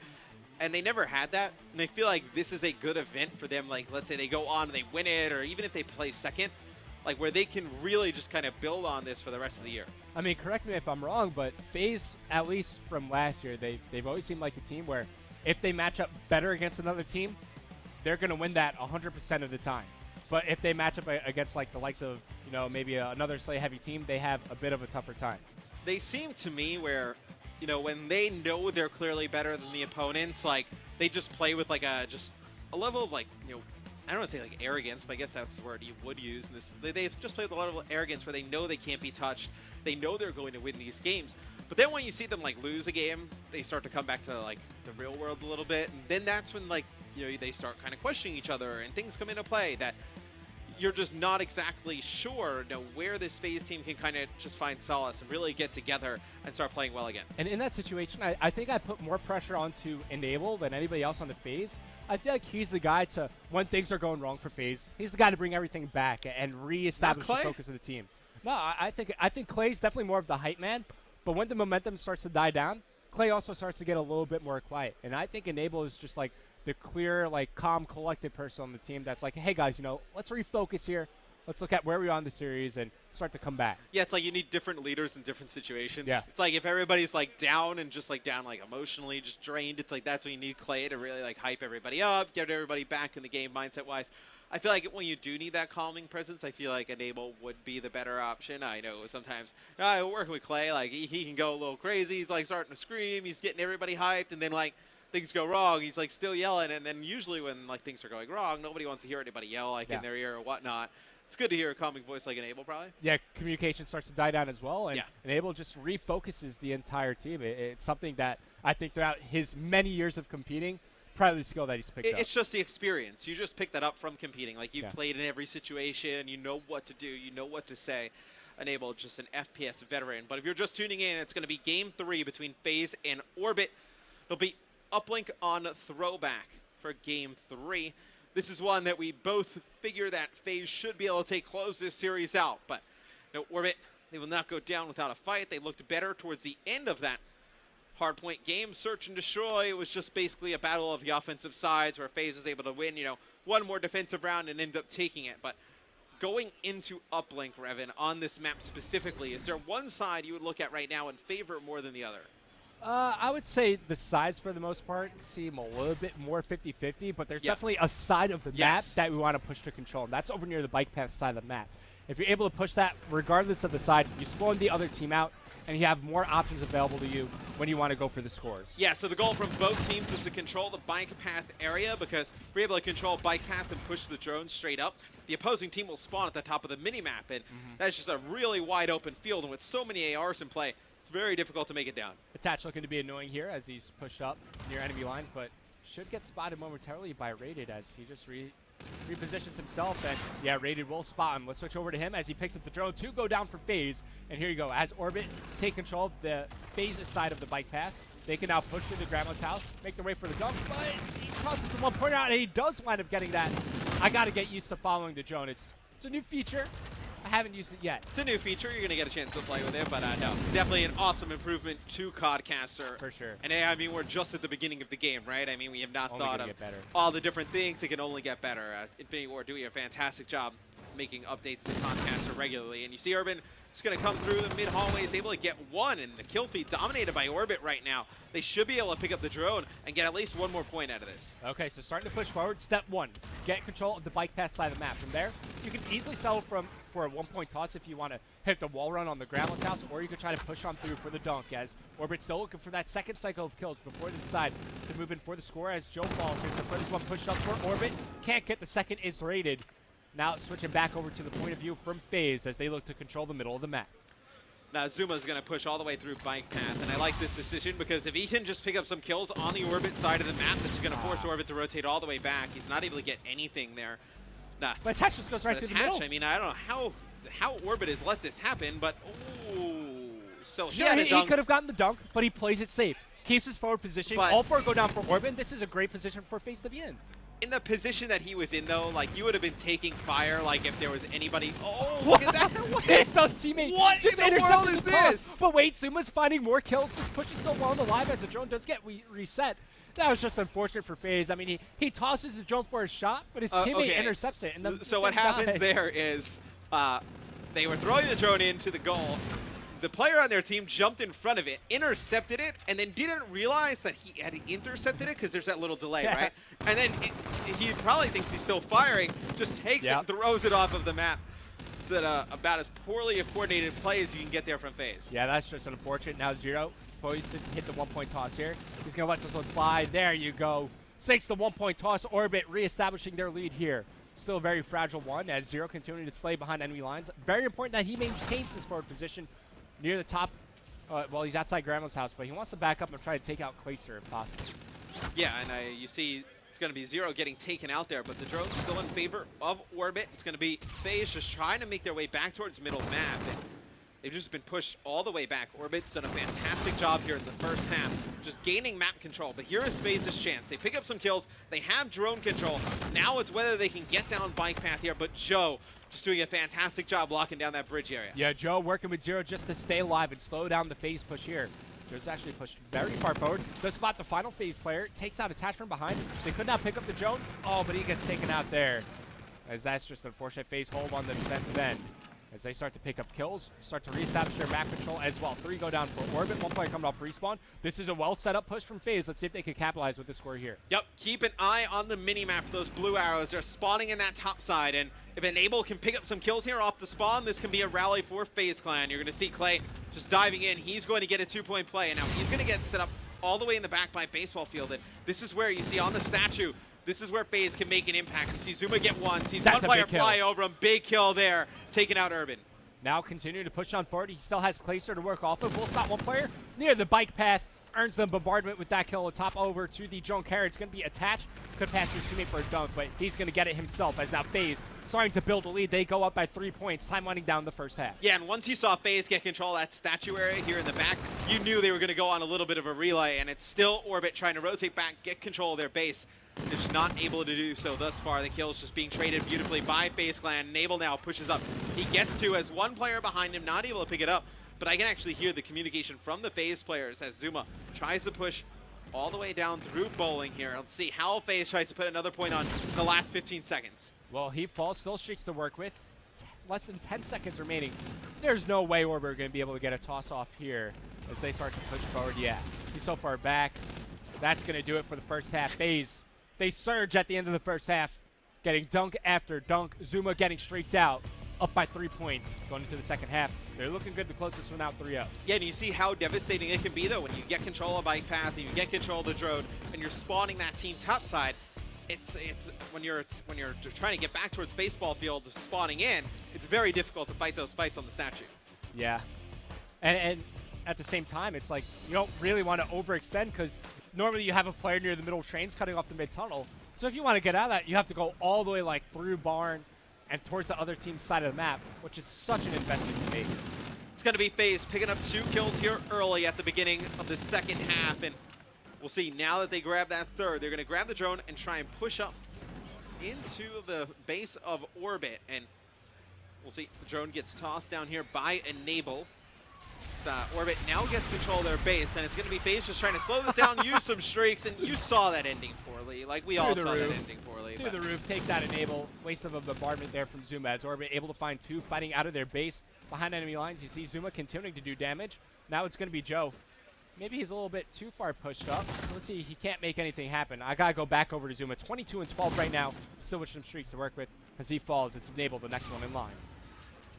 And they never had that, and I feel like this is a good event for them. Like, let's say they go on and they win it, or even if they play second, like where they can really just kind of build on this for the rest of the year. I mean, correct me if I'm wrong, but FaZe, at least from last year, they've always seemed like a team where if they match up better against another team, they're going to win that 100% of the time. But if they match up against like the likes of, maybe another slightly heavy team, they have a bit of a tougher time. They seem to me where, when they know they're clearly better than the opponents, like they just play with like a level of like, I don't want to say like arrogance, but I guess that's the word you would use. They just play with a level of arrogance where they know they can't be touched. They know they're going to win these games. But then when you see them like lose a game, they start to come back to like the real world a little bit. And then that's when like, they start kind of questioning each other and things come into play that you're just not exactly sure where this FaZe team can kind of just find solace and really get together and start playing well again. And in that situation, I think I put more pressure onto Enable than anybody else on the FaZe. I feel like he's the guy to, when things are going wrong for FaZe, he's the guy to bring everything back and reestablish the focus of the team. No, I think Clay's definitely more of the hype man, but when the momentum starts to die down, Clay also starts to get a little bit more quiet. And I think Enable is just like the clear, like calm, collected person on the team that's like, hey guys, let's refocus here. Let's look at where we are in the series and start to come back. Yeah, it's like you need different leaders in different situations. Yeah. It's like if everybody's like down and just like down like emotionally, just drained, it's like that's when you need Clay to really like hype everybody up, get everybody back in the game mindset-wise. I feel like when you do need that calming presence, I feel like Enable would be the better option. I know sometimes working with Clay, like he can go a little crazy. He's like starting to scream. He's getting everybody hyped, and then like things go wrong. He's like still yelling, and then usually when like things are going wrong, nobody wants to hear anybody yell like in their ear or whatnot. It's good to hear a calming voice like Enable, probably. Yeah, communication starts to die down as well, and Enable just refocuses the entire team. It's something that I think throughout his many years of competing, probably the skill that he's picked up. It's just the experience. You just pick that up from competing. Like, you've played in every situation. You know what to do. You know what to say. Enable, just an FPS veteran. But if you're just tuning in, it's going to be Game 3 between FaZe and Orbit. It'll be Uplink on Throwback for Game 3. This is one that we both figure that FaZe should be able to close this series out. But Orbit, they will not go down without a fight. They looked better towards the end of that hardpoint game. Search and destroy. It was just basically a battle of the offensive sides where FaZe was able to win, one more defensive round and end up taking it. But going into Uplink, Revan, on this map specifically, is there one side you would look at right now and favor more than the other? I would say the sides, for the most part, seem a little bit more 50-50, but there's definitely a side of the map that we want to push to control, and that's over near the bike path side of the map. If you're able to push that, regardless of the side, you spawn the other team out, and you have more options available to you when you want to go for the scores. Yeah, so the goal from both teams is to control the bike path area, because if we're able to control bike path and push the drone straight up, the opposing team will spawn at the top of the minimap, and that's just a really wide open field, and with so many ARs in play, it's very difficult to make it down. Attach looking to be annoying here as he's pushed up near enemy lines, but should get spotted momentarily by Rated as he just repositions himself. And Rated will spot him. Let's switch over to him as he picks up the drone to go down for FaZe. And here you go. As Orbit take control of the FaZe's side of the bike path, they can now push through the grandma's house, make their way for the dunk, but he crosses the 1 point out, and he does wind up getting that. I got to get used to following the drone. It's a new feature. I haven't used it yet. It's a new feature. You're going to get a chance to play with it, but no, definitely an awesome improvement to Codcaster. For sure. And I mean, we're just at the beginning of the game, right? I mean, we have not thought of all the different things. It can only get better. Infinity Ward doing a fantastic job making updates to Codcaster regularly. And you see Urban is going to come through the mid hallways, able to get one, and the kill feed dominated by Orbit right now. They should be able to pick up the drone and get at least one more point out of this. Okay, so starting to push forward. Step 1, get control of the bike path side of the map. From there, you can easily settle for a 1 point toss if you want to hit the wall run on the grandma's house, or you can try to push on through for the dunk, as Orbit's still looking for that second cycle of kills before they decide to move in for the score. As Joe falls, here's the first one pushed up for Orbit. Can't get the second, is Rated. Now switching back over to the point of view from FaZe as they look to control the middle of the map. Now Zuma's going to push all the way through bike path, and I like this decision because if he can just pick up some kills on the Orbit side of the map, this is going to force Orbit to rotate all the way back. He's not able to get anything there. Nah. But attach just goes right through the middle. I mean, I don't know how Orbit has let this happen, but ooh. So he could have gotten the dunk, but he plays it safe. Keeps his forward position. All four go down for Orbit. This is a great position for FaZe to be in. In the position that he was in, though, like, you would have been taking fire, like, if there was anybody. Oh, look at that. His own teammate what just in the world is this? But wait, Zuma's finding more kills. This push is still well alive as the drone does get reset. That was just unfortunate for FaZe. I mean, he tosses the drone for a shot, but his teammate intercepts it. And so what happens there is they were throwing the drone into the goal. The player on their team jumped in front of it, intercepted it, and then didn't realize that he had intercepted it because there's that little delay, right? And then he probably thinks he's still firing, just takes it and throws it off of the map. It's about as poorly a coordinated play as you can get there from FaZe. Yeah, that's just unfortunate. Now Zero poised to hit the one-point toss here. He's going to let this one fly. There you go. Sinks the one-point toss. Orbit reestablishing their lead here. Still a very fragile one as Zero continuing to slay behind enemy lines. Very important that he maintains this forward position near the top. Well, he's outside Grandma's house, but he wants to back up and try to take out Clayster if possible. Yeah, and you see it's going to be Zero getting taken out there, but the drone's still in favor of Orbit. It's going to be FaZe just trying to make their way back towards middle map. And they've just been pushed all the way back. Orbit's done a fantastic job here in the first half, just gaining map control. But here is FaZe's chance. They pick up some kills. They have drone control. Now it's whether they can get down bike path here, but Joe just doing a fantastic job locking down that bridge area. Yeah, Joe working with Zero just to stay alive and slow down the FaZe push here. Joe's actually pushed very far forward. Does spot the final FaZe player. Takes out attach from behind. They could not pick up the drone. Oh, but he gets taken out there. As that's just unfortunate. FaZe hold on the defensive end. As they start to pick up kills, start to reestablish their map control as well. 3 go down for Orbit. 1 player coming off respawn. This is a well set up push from FaZe. Let's see if they can capitalize with this score here. Yep, keep an eye on the mini-map for those blue arrows. They're spawning in that top side, and if Enable can pick up some kills here off the spawn, this can be a rally for FaZe Clan. You're going to see Clay just diving in. He's going to get a 2-point play, and now he's going to get set up all the way in the back by Baseball Field, and this is where you see on the statue, this is where FaZe can make an impact. You see Zuma get one, sees one player fly over him, big kill there, taking out Urban. Now continuing to push on forward. He still has Clayster to work off of. Will spot one player near the bike path. Earns the bombardment with that kill. Top over to the drone carrier. It's going to be attached. Could pass his teammate for a dunk, but he's going to get it himself as now FaZe starting to build a lead. They go up by 3 points. Time winding down the first half. Yeah, and once you saw FaZe get control of that statue area here in the back, you knew they were going to go on a little bit of a relay, and it's still Orbit trying to rotate back, get control of their base. It's not able to do so thus far. The kill is just being traded beautifully by FaZe Clan. Enable now pushes up. He gets to as one player behind him, not able to pick it up. But I can actually hear the communication from the FaZe players as Zuma tries to push all the way down through bowling here. Let's see how FaZe tries to put another point on in the last 15 seconds. Well, he falls, still streaks to work with. Less than 10 seconds remaining. There's no way Orbit are going to be able to get a toss off here as they start to push forward. Yeah, he's so far back. That's going to do it for the first half. FaZe, they surge at the end of the first half, getting dunk after dunk. Zuma getting streaked out, up by 3 points. Going into the second half, they're looking good to close this one out 3-0. Yeah, and you see how devastating it can be, though, when you get control of bike path and you get control of the drone and you're spawning that team topside. It's when you're trying to get back towards Baseball Field, spawning in, it's very difficult to fight those fights on the statue. Yeah, and at the same time, it's like you don't really want to overextend because normally you have a player near the middle trains cutting off the mid-tunnel. So if you want to get out of that, you have to go all the way like through barn and towards the other team's side of the map, which is such an investment to make. It's going to be FaZe picking up 2 kills here early at the beginning of the second half, and we'll see now that they grab that third. They're going to grab the drone and try and push up into the base of Orbit, and we'll see the drone gets tossed down here by Enable. Orbit now gets control of their base, and it's going to be FaZe just trying to slow this down, use some streaks, and you saw that ending poorly. Like, we all saw that ending poorly. Through the roof, takes out Enable. Waste of a bombardment there from Zuma as Orbit able to find 2 fighting out of their base behind enemy lines. You see Zuma continuing to do damage. Now it's going to be Joe. Maybe he's a little bit too far pushed up. Let's see, he can't make anything happen. I got to go back over to Zuma. 22 and 12 right now. Still with some streaks to work with. As he falls, it's Enable, the next one in line.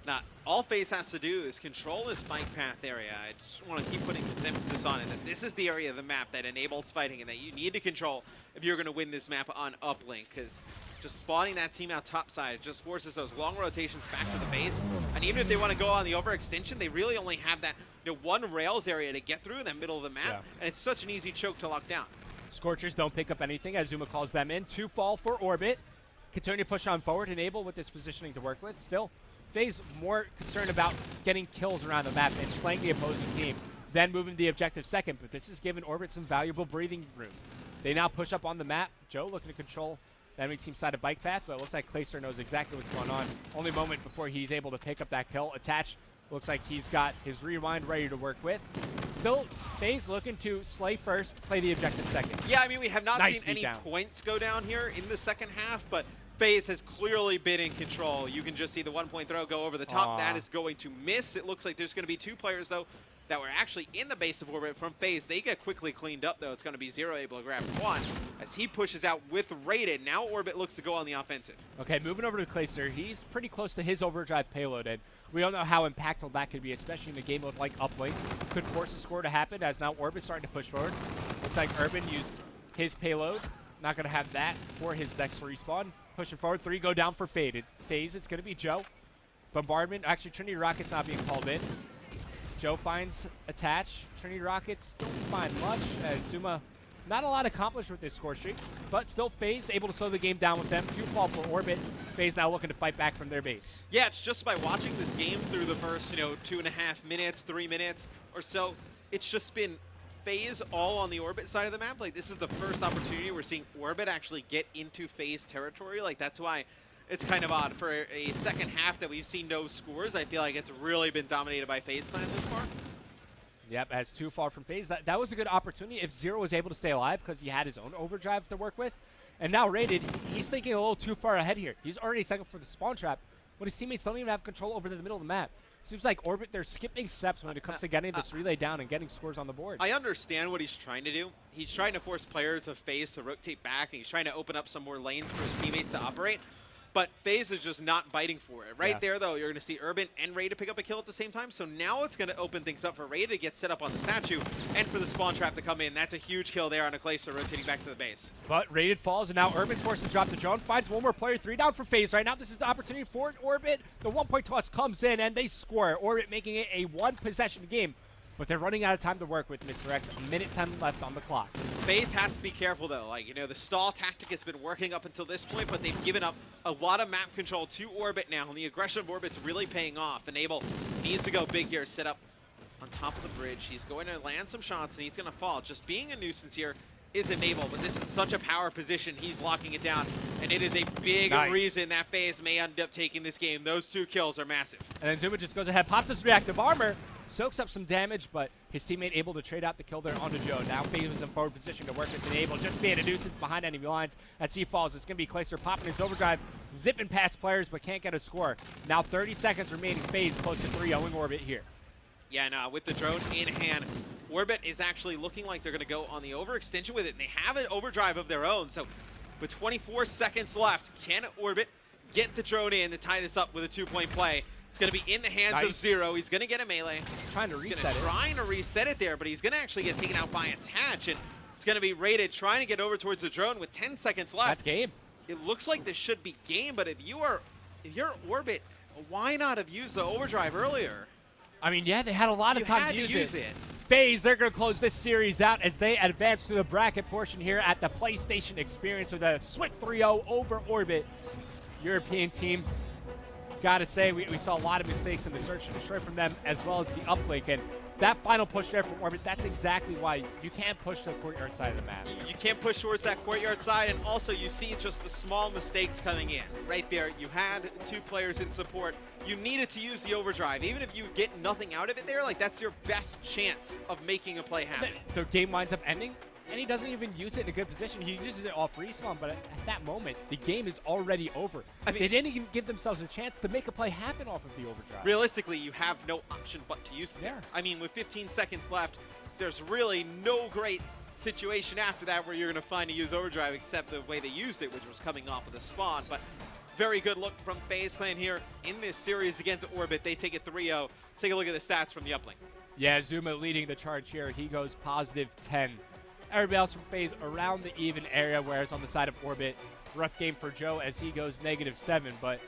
Now, all FaZe has to do is control this bike path area. I just want to keep putting this emphasis on it, that this is the area of the map that enables fighting and that you need to control if you're going to win this map on uplink, because just spawning that team out topside. It just forces those long rotations back to the base. And even if they want to go on the overextension, they really only have that one rails area to get through in the middle of the map. And it's such an easy choke to lock down. Scorchers don't pick up anything as Zuma calls them in. 2 fall for Orbit. Continue to push on forward, Enable with this positioning to work with. Still, FaZe more concerned about getting kills around the map and slaying the opposing team than moving the objective second. But this has given Orbit some valuable breathing room. They now push up on the map. Joe looking to control the enemy team side of bike path, but it looks like Clayster knows exactly what's going on. Only moment before he's able to pick up that kill. Attach looks like he's got his rewind ready to work with. Still, FaZe looking to slay first, play the objective second. Yeah, I mean, we have not seen any points go down here in the second half, but FaZe has clearly been in control. You can just see the 1-point throw go over the top. That is going to miss. It looks like there's going to be 2 players, though, that were actually in the base of Orbit from FaZe. They get quickly cleaned up, though. It's going to be Zero able to grab 1 as he pushes out with Rated. Now Orbit looks to go on the offensive. Okay, moving over to Clayster. He's pretty close to his overdrive payload, and we don't know how impactful that could be, especially in a game of like uplink. Could force a score to happen as now Orbit's starting to push forward. Looks like Urban used his payload. Not going to have that for his next respawn. Pushing forward, 3 go down for FaZe. It's going to be Joe. Bombardment, actually Trinity Rockets not being called in. Joe finds Attach. Trinity Rockets don't find much. Zuma, not a lot accomplished with his score streaks, but still FaZe able to slow the game down with them. 2 fall for Orbit. FaZe now looking to fight back from their base. Yeah, it's just by watching this game through the first, 2.5 minutes, 3 minutes or so, it's just been FaZe all on the Orbit side of the map. Like, this is the first opportunity we're seeing Orbit actually get into FaZe territory. Like, that's why it's kind of odd. For a second half that we've seen no scores, I feel like it's really been dominated by FaZe Clan this far. Yep, as 2 fall from FaZe. That was a good opportunity if Zero was able to stay alive because he had his own overdrive to work with. And now Rated, he's thinking a little too far ahead here. He's already second for the spawn trap, but his teammates don't even have control over the middle of the map. Seems like Orbit, they're skipping steps when it comes to getting this relay down and getting scores on the board. I understand what he's trying to do. He's trying to force players of FaZe to rotate back, and he's trying to open up some more lanes for his teammates to operate. But FaZe is just not biting for it. Right there, though, you're going to see Urban and Ray to pick up a kill at the same time. So now it's going to open things up for Ray to get set up on the statue and for the spawn trap to come in. That's a huge kill there on a Clayster rotating back to the base. But Rated falls, and now Urban's forced to drop the drone. Finds 1 more player, 3 down for FaZe right now. This is the opportunity for Orbit. The 1-point toss comes in, and they score. Orbit making it a 1-possession game. But they're running out of time to work with, Mr. X. 1:10 left on the clock. FaZe has to be careful, though. Like, the stall tactic has been working up until this point, but they've given up a lot of map control to Orbit now, and the aggression of Orbit's really paying off. Enable needs to go big here, set up on top of the bridge. He's going to land some shots, and he's going to fall. Just being a nuisance here is Enable, but this is such a power position. He's locking it down, and it is a big reason that FaZe may end up taking this game. Those 2 kills are massive. And then Zuma just goes ahead, pops his reactive armor, soaks up some damage, but his teammate able to trade out the kill there onto Joe. Now FaZe is in forward position to work with Enable, just being a nuisance behind enemy lines. As he falls, it's going to be Clayster popping his overdrive, zipping past players, but can't get a score. Now 30 seconds remaining, FaZe close to 3-0ing Orbit here. Yeah, and with the drone in hand, Orbit is actually looking like they're going to go on the overextension with it, and they have an overdrive of their own. So with 24 seconds left, can Orbit get the drone in to tie this up with a 2-point play? It's going to be in the hands of Zero. He's going to get a melee. Trying to reset it. Trying to reset it there, but he's going to actually get taken out by Attach, and it's going to be Rated trying to get over towards the drone with 10 seconds left. That's game. It looks like this should be game, but if you're Orbit, why not have used the overdrive earlier? I mean, yeah, they had a lot of time to use it. FaZe, they're going to close this series out as they advance to the bracket portion here at the PlayStation Experience with a swift 3-0 over Orbit. European team, gotta say, we saw a lot of mistakes in the search and destroy from them, as well as the uplink. And that final push there from Orbit, that's exactly why you can't push to the courtyard side of the map. You can't push towards that courtyard side, and also you see just the small mistakes coming in. Right there, you had 2 players in support. You needed to use the overdrive. Even if you get nothing out of it there, like, that's your best chance of making a play happen. The game winds up ending, and he doesn't even use it in a good position. He uses it off respawn, but at that moment, the game is already over. I mean, they didn't even give themselves a chance to make a play happen off of the overdrive. Realistically, you have no option but to use it there. I mean, with 15 seconds left, there's really no great situation after that where you're going to find to use overdrive except the way they used it, which was coming off of the spawn. But very good look from FaZe Clan here in this series against Orbit. They take it 3-0. Let's take a look at the stats from the uplink. Yeah, Zuma leading the charge here. He goes +10. Everybody else from FaZe around the even area, whereas on the side of Orbit, rough game for Joe as he goes -7, but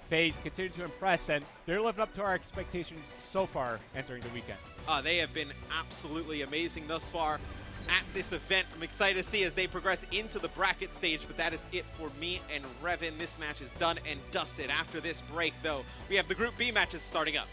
FaZe continue to impress, and they're living up to our expectations so far entering the weekend. They have been absolutely amazing thus far at this event. I'm excited to see as they progress into the bracket stage, but that is it for me and Revan. This match is done and dusted. After this break, though, we have the Group B matches starting up.